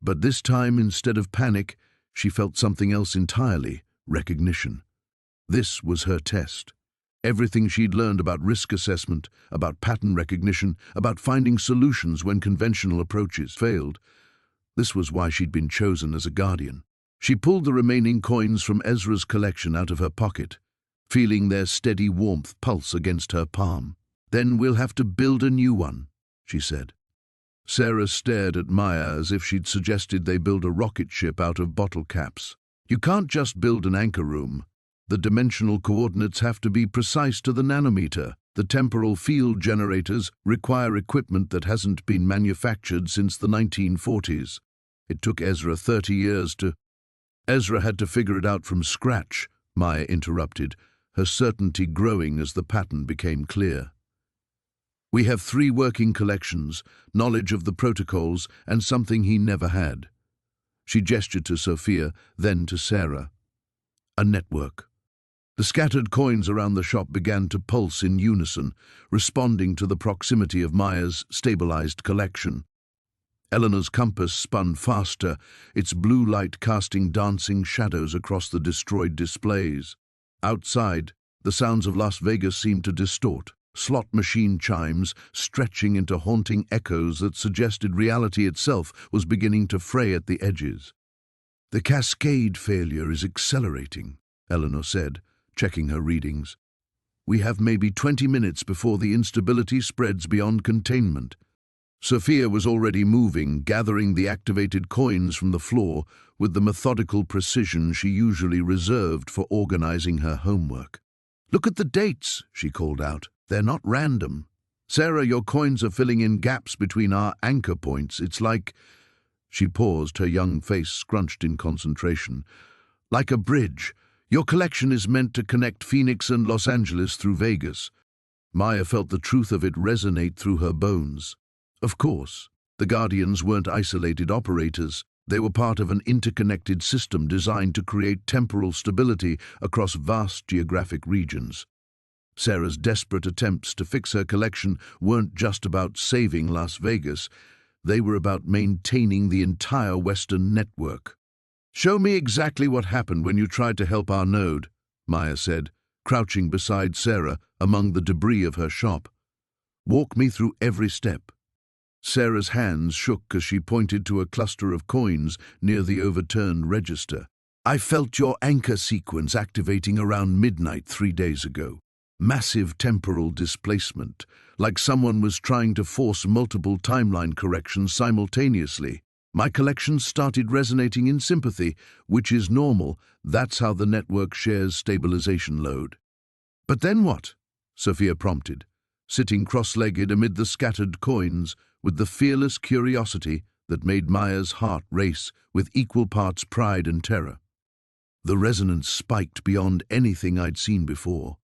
but this time, instead of panic, she felt something else entirely: recognition. This was her test. Everything she'd learned about risk assessment, about pattern recognition, about finding solutions when conventional approaches failed. This was why she'd been chosen as a guardian. She pulled the remaining coins from Ezra's collection out of her pocket, feeling their steady warmth pulse against her palm. "Then we'll have to build a new one," she said. Sarah stared at Maya as if she'd suggested they build a rocket ship out of bottle caps. "You can't just build an anchor room. The dimensional coordinates have to be precise to the nanometer. The temporal field generators require equipment that hasn't been manufactured since the 1940s. It took Ezra 30 years to—" "Ezra had to figure it out from scratch," Maya interrupted, her certainty growing as the pattern became clear. "We have 3 working collections, knowledge of the protocols, and something he never had." She gestured to Sophia, then to Sarah. "A network." The scattered coins around the shop began to pulse in unison, responding to the proximity of Maya's stabilized collection. Eleanor's compass spun faster, its blue light casting dancing shadows across the destroyed displays. Outside, the sounds of Las Vegas seemed to distort, slot machine chimes stretching into haunting echoes that suggested reality itself was beginning to fray at the edges. "The cascade failure is accelerating," Eleanor said, checking her readings. "We have maybe 20 minutes before the instability spreads beyond containment." Sophia was already moving, gathering the activated coins from the floor with the methodical precision she usually reserved for organizing her homework. "Look at the dates," she called out. "They're not random. Sarah, your coins are filling in gaps between our anchor points. It's like—" She paused, her young face scrunched in concentration. "Like a bridge. Your collection is meant to connect Phoenix and Los Angeles through Vegas." Maya felt the truth of it resonate through her bones. Of course, the Guardians weren't isolated operators. They were part of an interconnected system designed to create temporal stability across vast geographic regions. Sarah's desperate attempts to fix her collection weren't just about saving Las Vegas. They were about maintaining the entire Western network. "Show me exactly what happened when you tried to help our node," Maya said, crouching beside Sarah among the debris of her shop. "Walk me through every step." Sarah's hands shook as she pointed to a cluster of coins near the overturned register. "I felt your anchor sequence activating around midnight 3 days ago. Massive temporal displacement, like someone was trying to force multiple timeline corrections simultaneously. My collection started resonating in sympathy, which is normal. That's how the network shares stabilization load." "But then what?" Sophia prompted, sitting cross-legged amid the scattered coins with the fearless curiosity that made Maya's heart race with equal parts pride and terror. "The resonance spiked beyond anything I'd seen before,"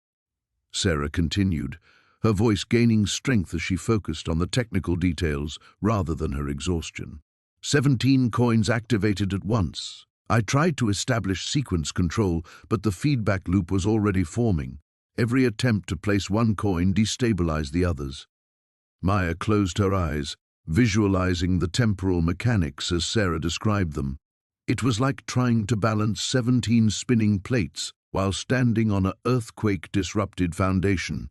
Sarah continued, her voice gaining strength as she focused on the technical details rather than her exhaustion. 17 coins activated at once. I tried to establish sequence control, but the feedback loop was already forming. Every attempt to place one coin destabilized the others. Maya closed her eyes, visualizing the temporal mechanics as Sarah described them. It was like trying to balance 17 spinning plates while standing on an earthquake-disrupted foundation.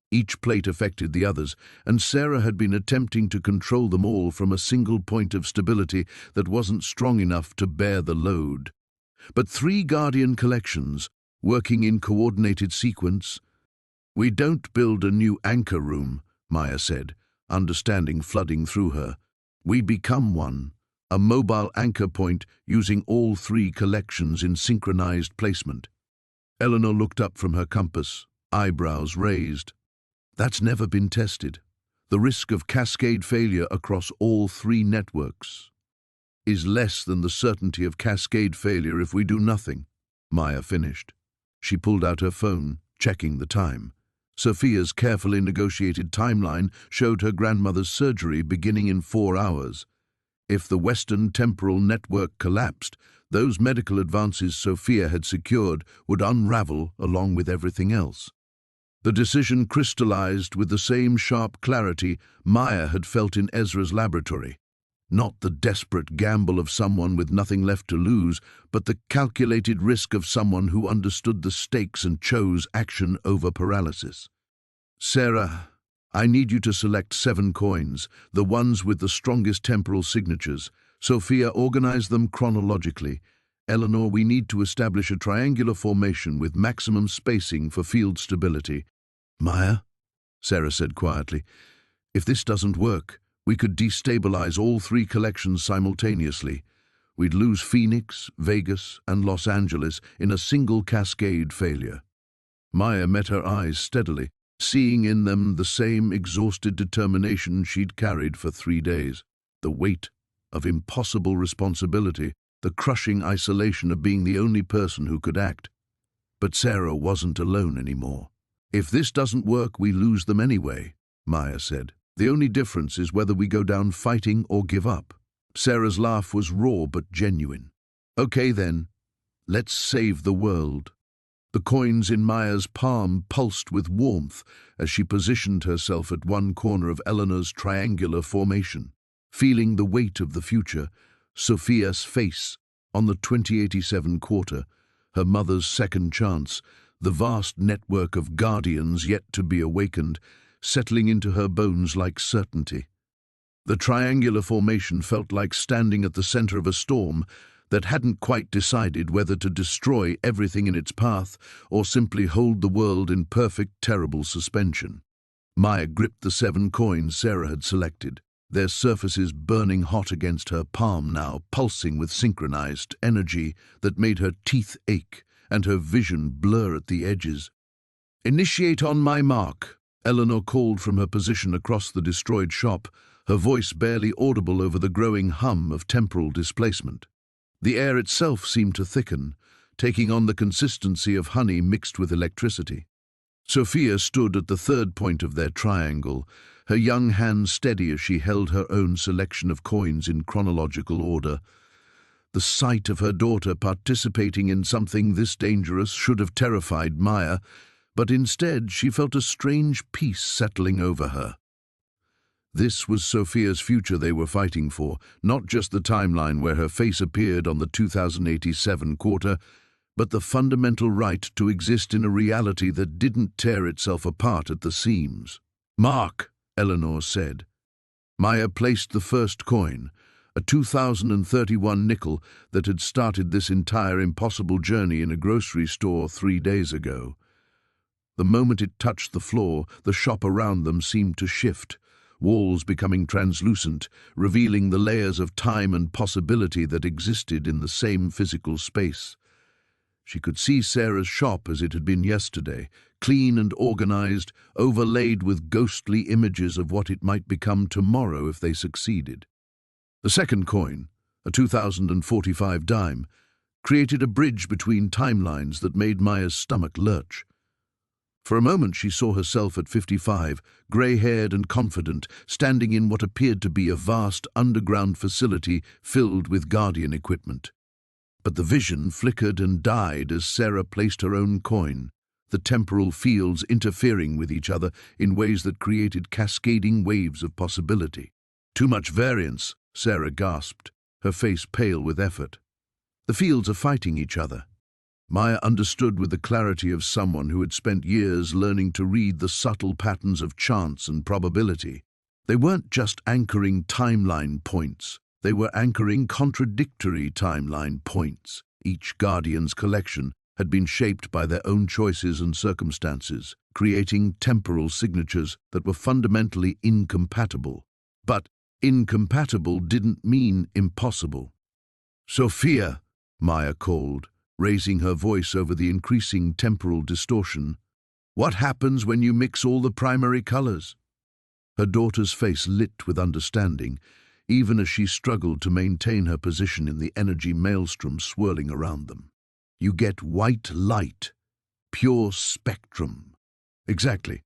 Each plate affected the others, and Sarah had been attempting to control them all from a single point of stability that wasn't strong enough to bear the load. But 3 Guardian collections, working in coordinated sequence. "We don't build a new anchor room," Maya said, understanding flooding through her. "We become one, a mobile anchor point using all 3 collections in synchronized placement." Eleanor looked up from her compass, eyebrows raised. "That's never been tested. The risk of cascade failure across all 3 networks is less than the certainty of cascade failure if we do nothing," Maya finished. She pulled out her phone, checking the time. Sophia's carefully negotiated timeline showed her grandmother's surgery beginning in 4 hours. If the Western temporal network collapsed, those medical advances Sophia had secured would unravel along with everything else. The decision crystallized with the same sharp clarity Maya had felt in Ezra's laboratory. Not the desperate gamble of someone with nothing left to lose, but the calculated risk of someone who understood the stakes and chose action over paralysis. "Sarah, I need you to select 7 coins, the ones with the strongest temporal signatures. Sophia, organize them chronologically. Eleanor, we need to establish a triangular formation with maximum spacing for field stability." "Maya," Sarah said quietly, "if this doesn't work, we could destabilize all 3 collections simultaneously. We'd lose Phoenix, Vegas, and Los Angeles in a single cascade failure." Maya met her eyes steadily, seeing in them the same exhausted determination she'd carried for 3 days. The weight of impossible responsibility, the crushing isolation of being the only person who could act. But Sarah wasn't alone anymore. "If this doesn't work, we lose them anyway," Maya said. "The only difference is whether we go down fighting or give up." Sarah's laugh was raw but genuine. "Okay then, let's save the world." The coins in Maya's palm pulsed with warmth as she positioned herself at one corner of Eleanor's triangular formation. Feeling the weight of the future, Sophia's face on the 2087 quarter, her mother's second chance, the vast network of guardians yet to be awakened, settling into her bones like certainty. The triangular formation felt like standing at the center of a storm that hadn't quite decided whether to destroy everything in its path or simply hold the world in perfect, terrible suspension. Maya gripped the 7 coins Sarah had selected. their surfaces burning hot against her palm now, pulsing with synchronized energy that made her teeth ache and her vision blur at the edges. "Initiate on my mark," Eleanor called from her position across the destroyed shop, her voice barely audible over the growing hum of temporal displacement. The air itself seemed to thicken, taking on the consistency of honey mixed with electricity. Sophia stood at the third point of their triangle, her young hand steady as she held her own selection of coins in chronological order. The sight of her daughter participating in something this dangerous should have terrified Maya, but instead she felt a strange peace settling over her. This was Sophia's future they were fighting for, not just the timeline where her face appeared on the 2087 quarter, but the fundamental right to exist in a reality that didn't tear itself apart at the seams. "Mark," Eleanor said. Maya placed the first coin, a 2031 nickel that had started this entire impossible journey in a grocery store 3 days ago. The moment it touched the floor, the shop around them seemed to shift, walls becoming translucent, revealing the layers of time and possibility that existed in the same physical space. She could see Sarah's shop as it had been yesterday, clean and organized, overlaid with ghostly images of what it might become tomorrow if they succeeded. The second coin, a 2045 dime, created a bridge between timelines that made Maya's stomach lurch. For a moment she saw herself at 55, grey-haired and confident, standing in what appeared to be a vast underground facility filled with Guardian equipment. But the vision flickered and died as Sarah placed her own coin, the temporal fields interfering with each other in ways that created cascading waves of possibility. "Too much variance," Sarah gasped, her face pale with effort. "The fields are fighting each other." Maya understood with the clarity of someone who had spent years learning to read the subtle patterns of chance and probability. They weren't just anchoring timeline points. They were anchoring contradictory timeline points. Each Guardian's collection had been shaped by their own choices and circumstances, creating temporal signatures that were fundamentally incompatible. But incompatible didn't mean impossible. "Sophia," Maya called, raising her voice over the increasing temporal distortion. "What happens when you mix all the primary colors?" Her daughter's face lit with understanding, even as she struggled to maintain her position in the energy maelstrom swirling around them. "You get white light, pure spectrum." "Exactly.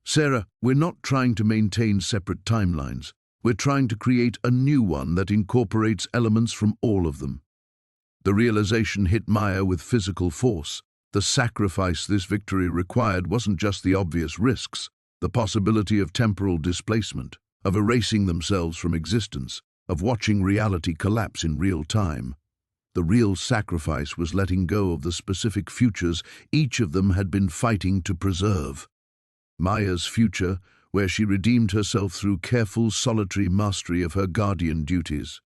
Sarah, we're not trying to maintain separate timelines. We're trying to create a new one that incorporates elements from all of them." The realization hit Maya with physical force. The sacrifice this victory required wasn't just the obvious risks, the possibility of temporal displacement, of erasing themselves from existence, of watching reality collapse in real time. The real sacrifice was letting go of the specific futures each of them had been fighting to preserve. Maya's future, where she redeemed herself through careful, solitary mastery of her guardian duties.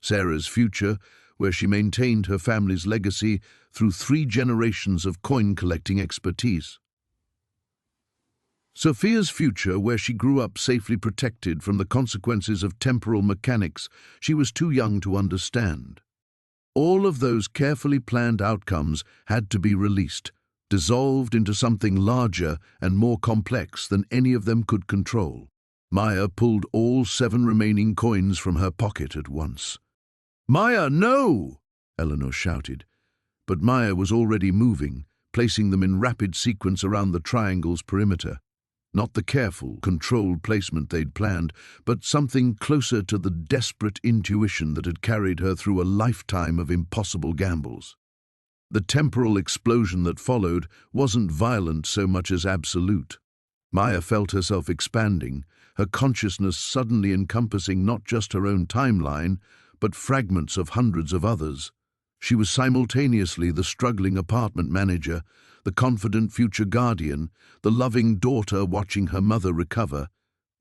Sarah's future, where she maintained her family's legacy through 3 generations of coin-collecting expertise. Sophia's future, where she grew up safely protected from the consequences of temporal mechanics she was too young to understand. All of those carefully planned outcomes had to be released, dissolved into something larger and more complex than any of them could control. Maya pulled all 7 remaining coins from her pocket at once. "Maya, no!" Eleanor shouted. But Maya was already moving, placing them in rapid sequence around the triangle's perimeter. Not the careful, controlled placement they'd planned, but something closer to the desperate intuition that had carried her through a lifetime of impossible gambles. The temporal explosion that followed wasn't violent so much as absolute. Maya felt herself expanding, her consciousness suddenly encompassing not just her own timeline, but fragments of hundreds of others. She was simultaneously the struggling apartment manager, the confident future guardian, the loving daughter watching her mother recover,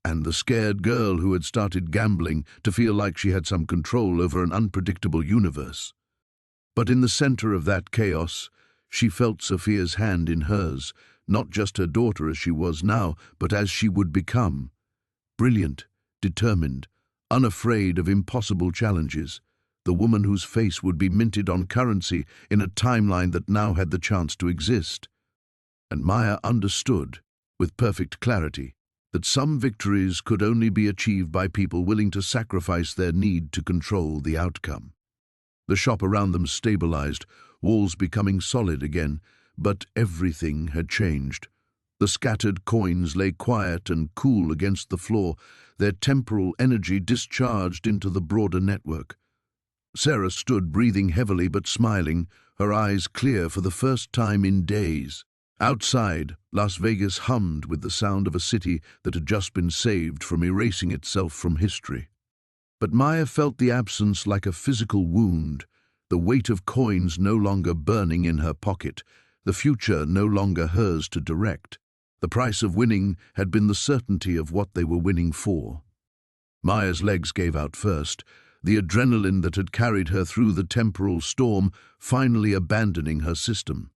and the scared girl who had started gambling to feel like she had some control over an unpredictable universe. But in the center of that chaos, she felt Sophia's hand in hers, not just her daughter as she was now, but as she would become. Brilliant, determined, unafraid of impossible challenges, the woman whose face would be minted on currency in a timeline that now had the chance to exist. And Maya understood, with perfect clarity, that some victories could only be achieved by people willing to sacrifice their need to control the outcome. The shop around them stabilized, walls becoming solid again, but everything had changed. The scattered coins lay quiet and cool against the floor, their temporal energy discharged into the broader network. Sarah stood breathing heavily but smiling, her eyes clear for the first time in days. Outside, Las Vegas hummed with the sound of a city that had just been saved from erasing itself from history. But Maya felt the absence like a physical wound, the weight of coins no longer burning in her pocket, the future no longer hers to direct. The price of winning had been the certainty of what they were winning for. Maya's legs gave out first, the adrenaline that had carried her through the temporal storm finally abandoning her system.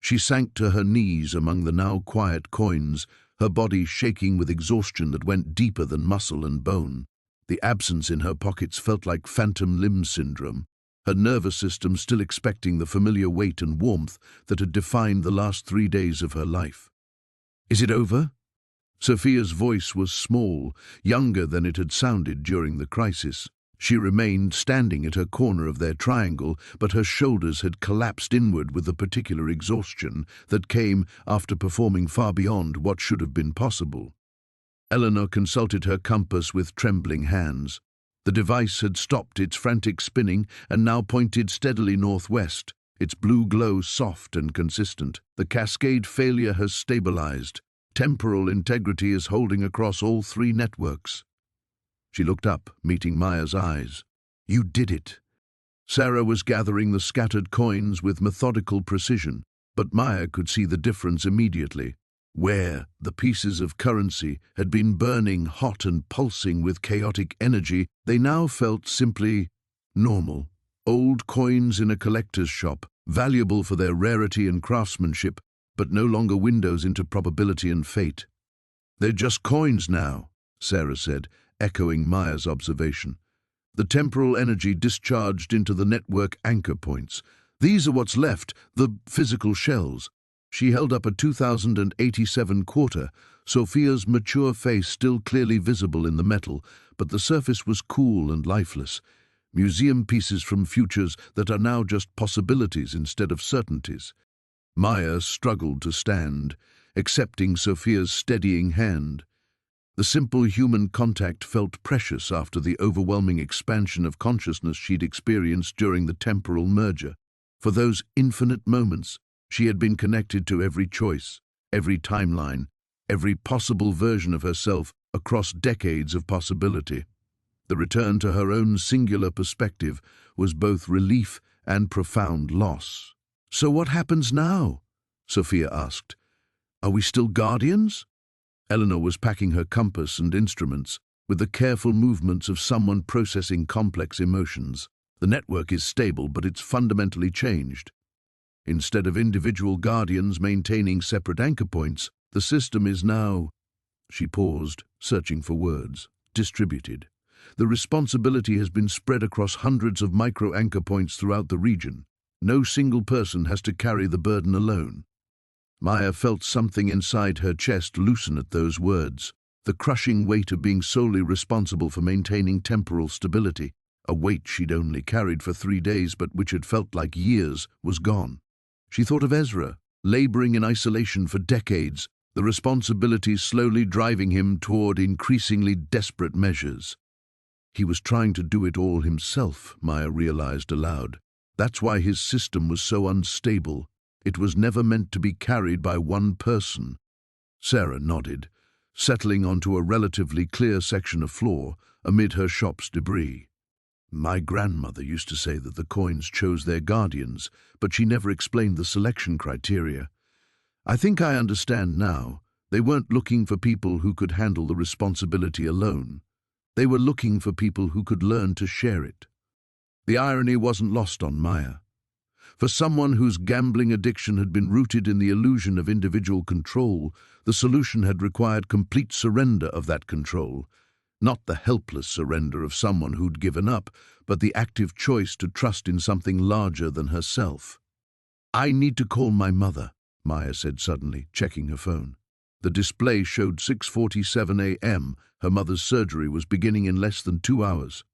She sank to her knees among the now quiet coins, her body shaking with exhaustion that went deeper than muscle and bone. The absence in her pockets felt like phantom limb syndrome, her nervous system still expecting the familiar weight and warmth that had defined the last 3 days of her life. "Is it over?" Sophia's voice was small, younger than it had sounded during the crisis. She remained standing at her corner of their triangle, but her shoulders had collapsed inward with the particular exhaustion that came after performing far beyond what should have been possible. Eleanor consulted her compass with trembling hands. The device had stopped its frantic spinning and now pointed steadily northwest, its blue glow soft and consistent. The cascade failure has stabilized. Temporal integrity is holding across all 3 networks. She looked up, meeting Maya's eyes. "You did it." Sarah was gathering the scattered coins with methodical precision, but Maya could see the difference immediately. Where the pieces of currency had been burning hot and pulsing with chaotic energy, they now felt simply normal. Old coins in a collector's shop, valuable for their rarity and craftsmanship, but no longer windows into probability and fate. "They're just coins now," Sarah said, echoing Maya's observation. The temporal energy discharged into the network anchor points. "These are what's left, the physical shells." She held up a 2087 quarter, Sophia's mature face still clearly visible in the metal, but the surface was cool and lifeless. Museum pieces from futures that are now just possibilities instead of certainties. Maya struggled to stand, accepting Sophia's steadying hand. The simple human contact felt precious after the overwhelming expansion of consciousness she'd experienced during the temporal merger. For those infinite moments, she had been connected to every choice, every timeline, every possible version of herself across decades of possibility. The return to her own singular perspective was both relief and profound loss. "So what happens now?" Sophia asked. "Are we still guardians?" Eleanor was packing her compass and instruments with the careful movements of someone processing complex emotions. "The network is stable, but it's fundamentally changed. Instead of individual guardians maintaining separate anchor points, the system is now—" She paused, searching for words. "Distributed. The responsibility has been spread across hundreds of micro-anchor points throughout the region. No single person has to carry the burden alone." Maya felt something inside her chest loosen at those words. The crushing weight of being solely responsible for maintaining temporal stability, a weight she'd only carried for 3 days but which had felt like years, was gone. She thought of Ezra, laboring in isolation for decades, the responsibility slowly driving him toward increasingly desperate measures. He was trying to do it all himself, Maya realized aloud. That's why his system was so unstable. It was never meant to be carried by one person. Sarah nodded, settling onto a relatively clear section of floor amid her shop's debris. "My grandmother used to say that the coins chose their guardians, but she never explained the selection criteria. I think I understand now. They weren't looking for people who could handle the responsibility alone. They were looking for people who could learn to share it." The irony wasn't lost on Maya. For someone whose gambling addiction had been rooted in the illusion of individual control, the solution had required complete surrender of that control. Not the helpless surrender of someone who'd given up, but the active choice to trust in something larger than herself. "I need to call my mother," Maya said suddenly, checking her phone. The display showed 6:47 a.m. Her mother's surgery was beginning in less than 2 hours.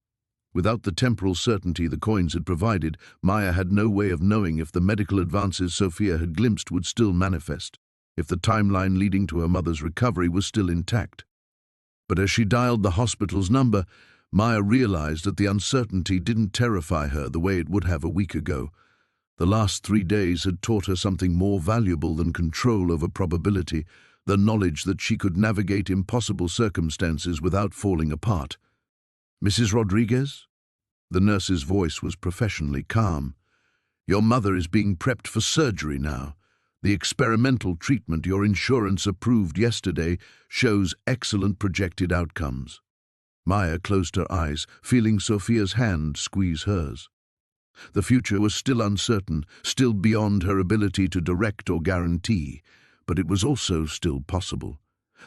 Without the temporal certainty the coins had provided, Maya had no way of knowing if the medical advances Sophia had glimpsed would still manifest, if the timeline leading to her mother's recovery was still intact. But as she dialed the hospital's number, Maya realized that the uncertainty didn't terrify her the way it would have a week ago. The last 3 days had taught her something more valuable than control over probability, the knowledge that she could navigate impossible circumstances without falling apart. "Mrs. Rodriguez?" The nurse's voice was professionally calm. "Your mother is being prepped for surgery now. The experimental treatment your insurance approved yesterday shows excellent projected outcomes." Maya closed her eyes, feeling Sophia's hand squeeze hers. The future was still uncertain, still beyond her ability to direct or guarantee, but it was also still possible.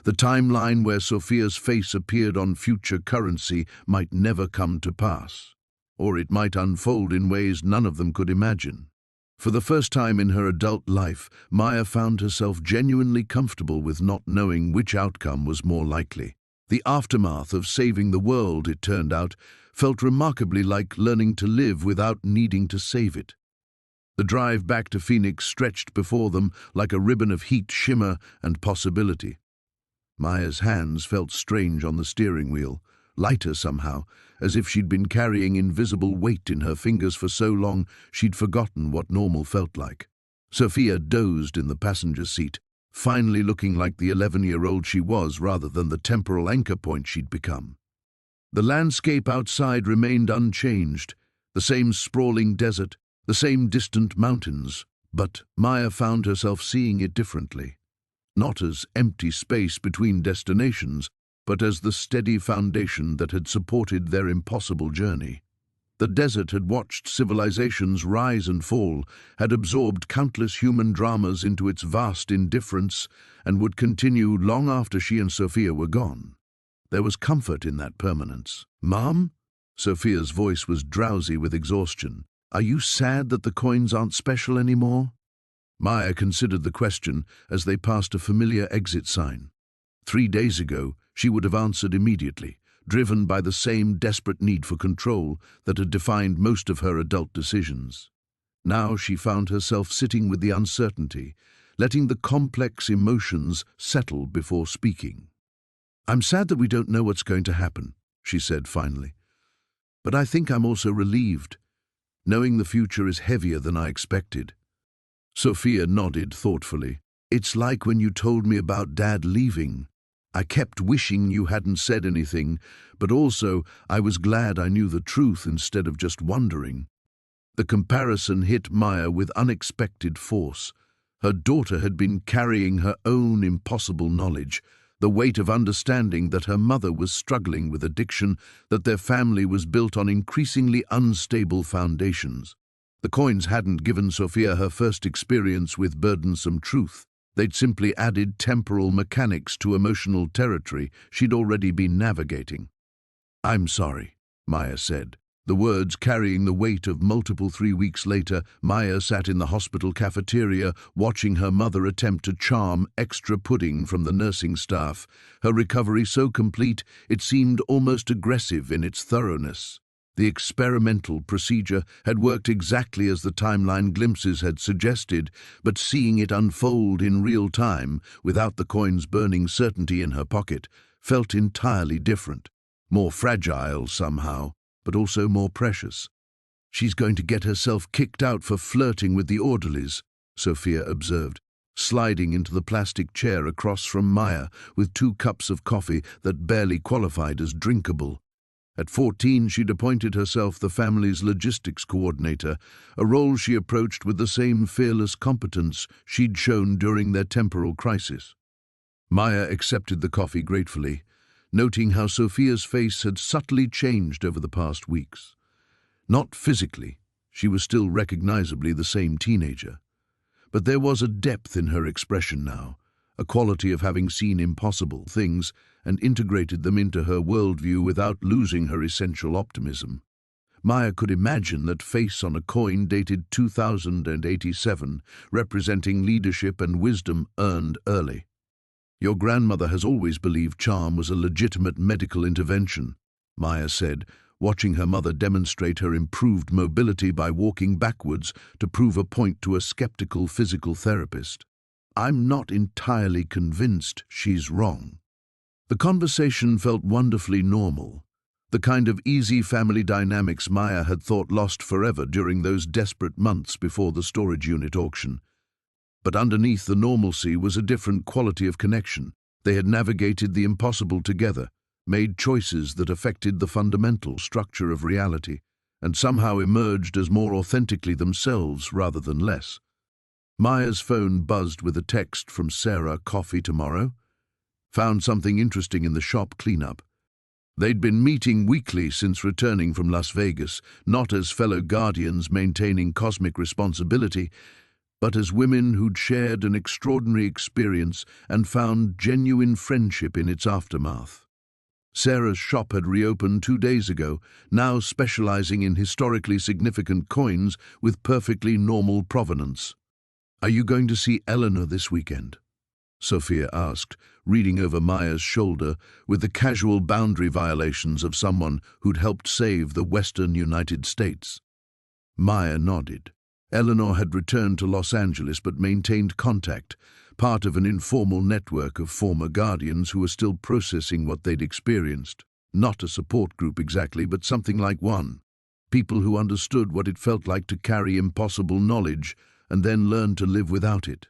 The timeline where Sophia's face appeared on future currency might never come to pass, or it might unfold in ways none of them could imagine. For the first time in her adult life, Maya found herself genuinely comfortable with not knowing which outcome was more likely. The aftermath of saving the world, it turned out, felt remarkably like learning to live without needing to save it. The drive back to Phoenix stretched before them like a ribbon of heat, shimmer, and possibility. Maya's hands felt strange on the steering wheel, lighter somehow, as if she'd been carrying invisible weight in her fingers for so long she'd forgotten what normal felt like. Sophia dozed in the passenger seat, finally looking like the 11-year-old she was rather than the temporal anchor point she'd become. The landscape outside remained unchanged, the same sprawling desert, the same distant mountains, but Maya found herself seeing it differently. Not as empty space between destinations, but as the steady foundation that had supported their impossible journey. The desert had watched civilizations rise and fall, had absorbed countless human dramas into its vast indifference, and would continue long after she and Sophia were gone. There was comfort in that permanence. "Mom?" Sophia's voice was drowsy with exhaustion. "Are you sad that the coins aren't special anymore?" Maya considered the question as they passed a familiar exit sign. 3 days ago, she would have answered immediately, driven by the same desperate need for control that had defined most of her adult decisions. Now she found herself sitting with the uncertainty, letting the complex emotions settle before speaking. "I'm sad that we don't know what's going to happen," she said finally. "But I think I'm also relieved. Knowing the future is heavier than I expected." Sophia nodded thoughtfully. "It's like when you told me about Dad leaving. I kept wishing you hadn't said anything, but also I was glad I knew the truth instead of just wondering." The comparison hit Maya with unexpected force. Her daughter had been carrying her own impossible knowledge, the weight of understanding that her mother was struggling with addiction, that their family was built on increasingly unstable foundations. The coins hadn't given Sophia her first experience with burdensome truth. They'd simply added temporal mechanics to emotional territory she'd already been navigating. "I'm sorry," Maya said. The words carrying the weight of multiple 3 weeks later, Maya sat in the hospital cafeteria watching her mother attempt to charm extra pudding from the nursing staff, her recovery so complete it seemed almost aggressive in its thoroughness. The experimental procedure had worked exactly as the timeline glimpses had suggested, but seeing it unfold in real time, without the coin's burning certainty in her pocket, felt entirely different. More fragile somehow, but also more precious. "She's going to get herself kicked out for flirting with the orderlies," Sophia observed, sliding into the plastic chair across from Maya with 2 cups of coffee that barely qualified as drinkable. At 14, she'd appointed herself the family's logistics coordinator, a role she approached with the same fearless competence she'd shown during their temporal crisis. Maya accepted the coffee gratefully, noting how Sophia's face had subtly changed over the past weeks. Not physically, she was still recognizably the same teenager, but there was a depth in her expression now, a quality of having seen impossible things and integrated them into her worldview without losing her essential optimism. Maya could imagine that face on a coin dated 2087, representing leadership and wisdom earned early. "Your grandmother has always believed charm was a legitimate medical intervention," Maya said, watching her mother demonstrate her improved mobility by walking backwards to prove a point to a skeptical physical therapist. "I'm not entirely convinced she's wrong." The conversation felt wonderfully normal, the kind of easy family dynamics Maya had thought lost forever during those desperate months before the storage unit auction. But underneath the normalcy was a different quality of connection. They had navigated the impossible together, made choices that affected the fundamental structure of reality, and somehow emerged as more authentically themselves rather than less. Maya's phone buzzed with a text from Sarah. "Coffee tomorrow?" "Found something interesting in the shop cleanup." They'd been meeting weekly since returning from Las Vegas, not as fellow guardians maintaining cosmic responsibility, but as women who'd shared an extraordinary experience and found genuine friendship in its aftermath. Sarah's shop had reopened 2 days ago, now specializing in historically significant coins with perfectly normal provenance. "Are you going to see Eleanor this weekend?" Sophia asked, reading over Maya's shoulder with the casual boundary violations of someone who'd helped save the Western United States. Maya nodded. Eleanor had returned to Los Angeles but maintained contact, part of an informal network of former guardians who were still processing what they'd experienced. Not a support group exactly, but something like one. People who understood what it felt like to carry impossible knowledge and then learn to live without it.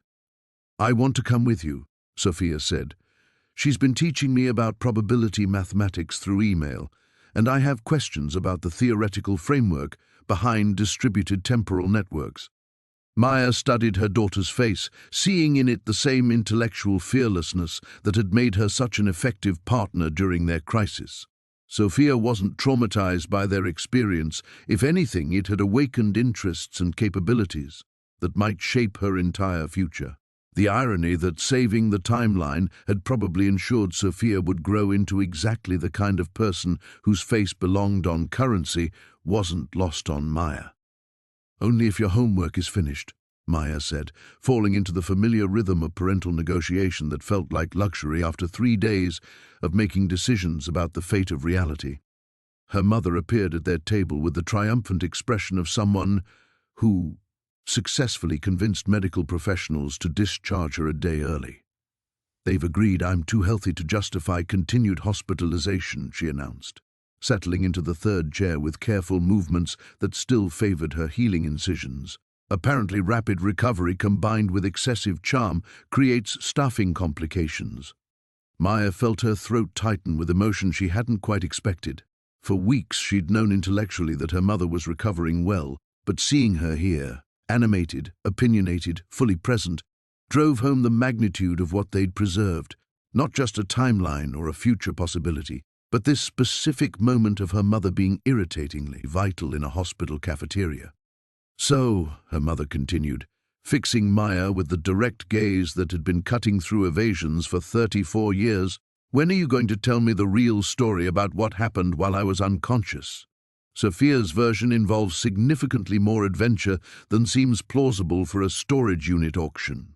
"I want to come with you," Sophia said. "She's been teaching me about probability mathematics through email, and I have questions about the theoretical framework behind distributed temporal networks." Maya studied her daughter's face, seeing in it the same intellectual fearlessness that had made her such an effective partner during their crisis. Sophia wasn't traumatized by their experience. If anything, it had awakened interests and capabilities that might shape her entire future. The irony that saving the timeline had probably ensured Sophia would grow into exactly the kind of person whose face belonged on currency wasn't lost on Maya. "Only if your homework is finished," Maya said, falling into the familiar rhythm of parental negotiation that felt like luxury after 3 days of making decisions about the fate of reality. Her mother appeared at their table with the triumphant expression of someone who successfully convinced medical professionals to discharge her a day early. "They've agreed I'm too healthy to justify continued hospitalization," she announced, settling into the third chair with careful movements that still favored her healing incisions. Apparently rapid recovery combined with excessive charm creates staffing complications. Maya felt her throat tighten with emotion she hadn't quite expected. For weeks she'd known intellectually that her mother was recovering well, but seeing her here, animated, opinionated, fully present, drove home the magnitude of what they'd preserved, not just a timeline or a future possibility, but this specific moment of her mother being irritatingly vital in a hospital cafeteria. "So," her mother continued, fixing Maya with the direct gaze that had been cutting through evasions for 34 years, "when are you going to tell me the real story about what happened while I was unconscious?" Sophia's version involves significantly more adventure than seems plausible for a storage unit auction.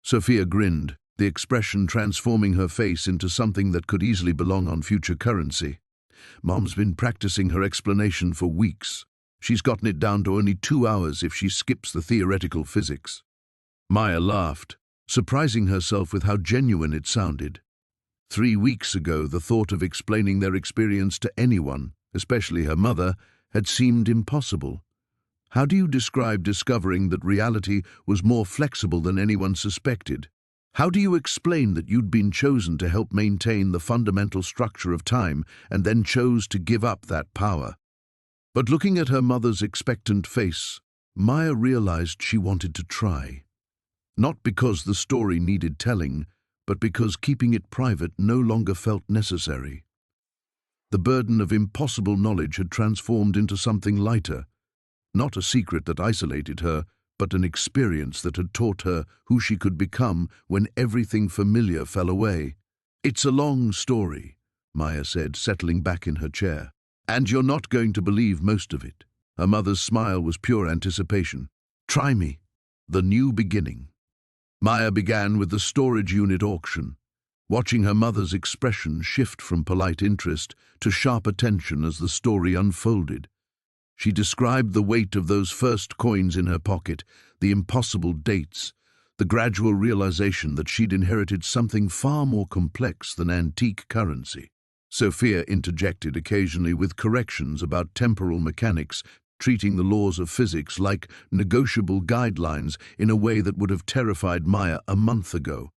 Sophia grinned, the expression transforming her face into something that could easily belong on future currency. "Mom's been practicing her explanation for weeks. She's gotten it down to only 2 hours if she skips the theoretical physics." Maya laughed, surprising herself with how genuine it sounded. 3 weeks ago, the thought of explaining their experience to anyone, especially her mother, had seemed impossible. How do you describe discovering that reality was more flexible than anyone suspected? How do you explain that you'd been chosen to help maintain the fundamental structure of time and then chose to give up that power? But looking at her mother's expectant face, Maya realized she wanted to try. Not because the story needed telling, but because keeping it private no longer felt necessary. The burden of impossible knowledge had transformed into something lighter, not a secret that isolated her, but an experience that had taught her who she could become when everything familiar fell away. "It's a long story," Maya said, settling back in her chair. "And you're not going to believe most of it." Her mother's smile was pure anticipation. "Try me." The new beginning. Maya began with the storage unit auction, watching her mother's expression shift from polite interest to sharp attention as the story unfolded. She described the weight of those first coins in her pocket, the impossible dates, the gradual realization that she'd inherited something far more complex than antique currency. Sophia interjected occasionally with corrections about temporal mechanics, treating the laws of physics like negotiable guidelines in a way that would have terrified Maya a month ago.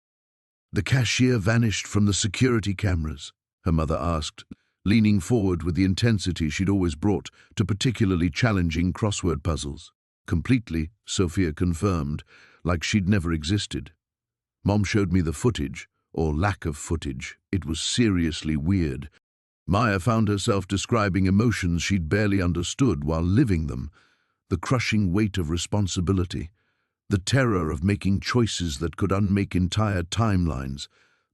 "The cashier vanished from the security cameras?" her mother asked, leaning forward with the intensity she'd always brought to particularly challenging crossword puzzles. "Completely," Sophia confirmed, like she'd never existed. "Mom showed me the footage, or lack of footage. It was seriously weird." Maya found herself describing emotions she'd barely understood while living them: the crushing weight of responsibility, the terror of making choices that could unmake entire timelines,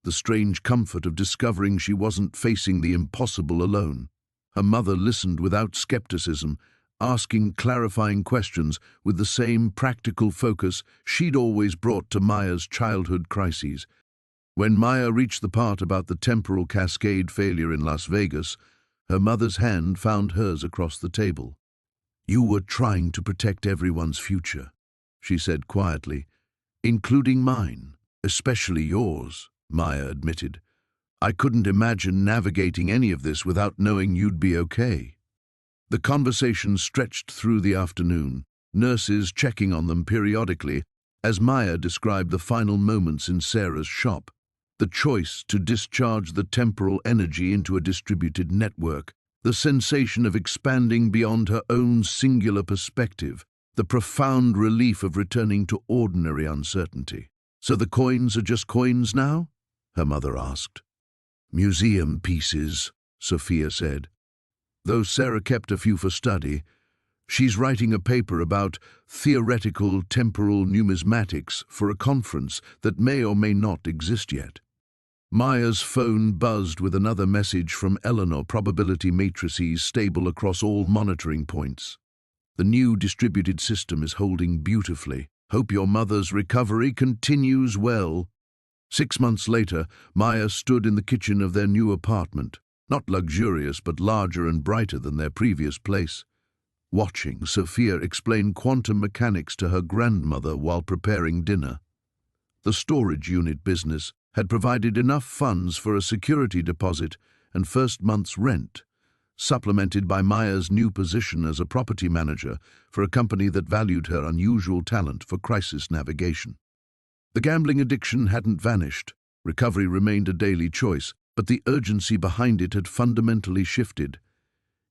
the strange comfort of discovering she wasn't facing the impossible alone. Her mother listened without skepticism, asking clarifying questions with the same practical focus she'd always brought to Maya's childhood crises. When Maya reached the part about the temporal cascade failure in Las Vegas, her mother's hand found hers across the table. "You were trying to protect everyone's future," she said quietly, "including mine, especially yours," Maya admitted. "I couldn't imagine navigating any of this without knowing you'd be okay." The conversation stretched through the afternoon, nurses checking on them periodically, as Maya described the final moments in Sarah's shop. The choice to discharge the temporal energy into a distributed network, the sensation of expanding beyond her own singular perspective, the profound relief of returning to ordinary uncertainty. "So the coins are just coins now?" her mother asked. "Museum pieces," Sophia said, though Sarah kept a few for study. She's writing a paper about theoretical temporal numismatics for a conference that may or may not exist yet. Maya's phone buzzed with another message from Eleanor, probability matrices stable across all monitoring points. "The new distributed system is holding beautifully. Hope your mother's recovery continues well." 6 months later, Maya stood in the kitchen of their new apartment, not luxurious but larger and brighter than their previous place. Watching Sophia explain quantum mechanics to her grandmother while preparing dinner. The storage unit business had provided enough funds for a security deposit and first month's rent, supplemented by Maya's new position as a property manager for a company that valued her unusual talent for crisis navigation. The gambling addiction hadn't vanished. Recovery remained a daily choice, but the urgency behind it had fundamentally shifted.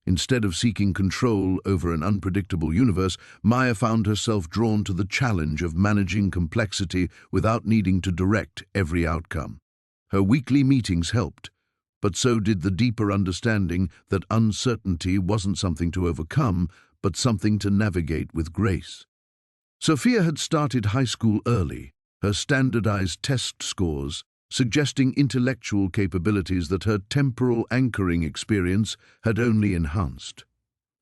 Instead of seeking control over an unpredictable universe, Maya found herself drawn to the challenge of managing complexity without needing to direct every outcome. Her weekly meetings helped, but so did the deeper understanding that uncertainty wasn't something to overcome, but something to navigate with grace. Sophia had started high school early, her standardized test scores suggesting intellectual capabilities that her temporal anchoring experience had only enhanced.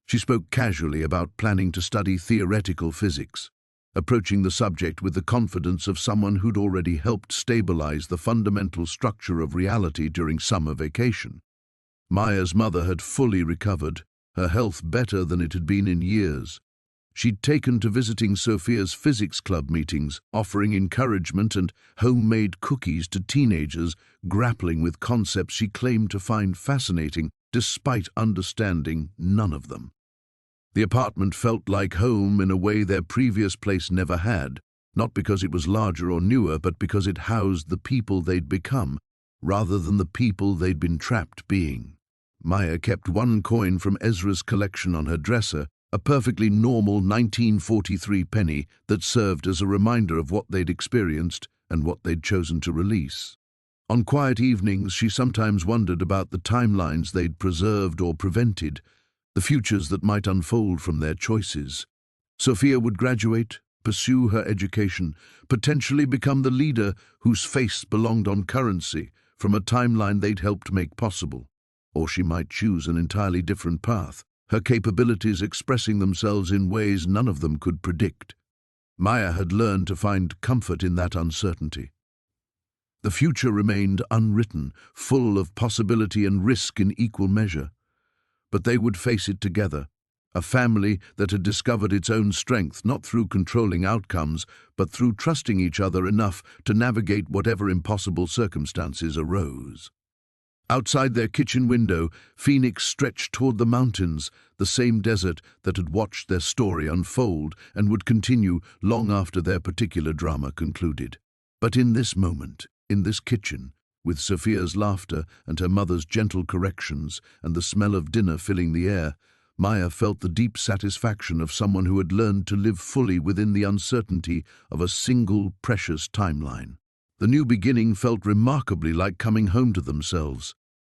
She spoke casually about planning to study theoretical physics, approaching the subject with the confidence of someone who'd already helped stabilize the fundamental structure of reality during summer vacation. Maya's mother had fully recovered, her health better than it had been in years. She'd taken to visiting Sophia's physics club meetings, offering encouragement and homemade cookies to teenagers grappling with concepts she claimed to find fascinating, despite understanding none of them. The apartment felt like home in a way their previous place never had, not because it was larger or newer, but because it housed the people they'd become, rather than the people they'd been trapped being. Maya kept one coin from Ezra's collection on her dresser, a perfectly normal 1943 penny that served as a reminder of what they'd experienced and what they'd chosen to release. On quiet evenings, she sometimes wondered about the timelines they'd preserved or prevented, the futures that might unfold from their choices. Sophia would graduate, pursue her education, potentially become the leader whose face belonged on currency from a timeline they'd helped make possible. Or she might choose an entirely different path, her capabilities expressing themselves in ways none of them could predict. Maya had learned to find comfort in that uncertainty. The future remained unwritten, full of possibility and risk in equal measure. But they would face it together, a family that had discovered its own strength not through controlling outcomes, but through trusting each other enough to navigate whatever impossible circumstances arose. Outside their kitchen window, Phoenix stretched toward the mountains, the same desert that had watched their story unfold and would continue long after their particular drama concluded. But in this moment, in this kitchen, with Sophia's laughter and her mother's gentle corrections and the smell of dinner filling the air, Maya felt the deep satisfaction of someone who had learned to live fully within the uncertainty of a single precious timeline. The new beginning felt remarkably like coming home to themselves.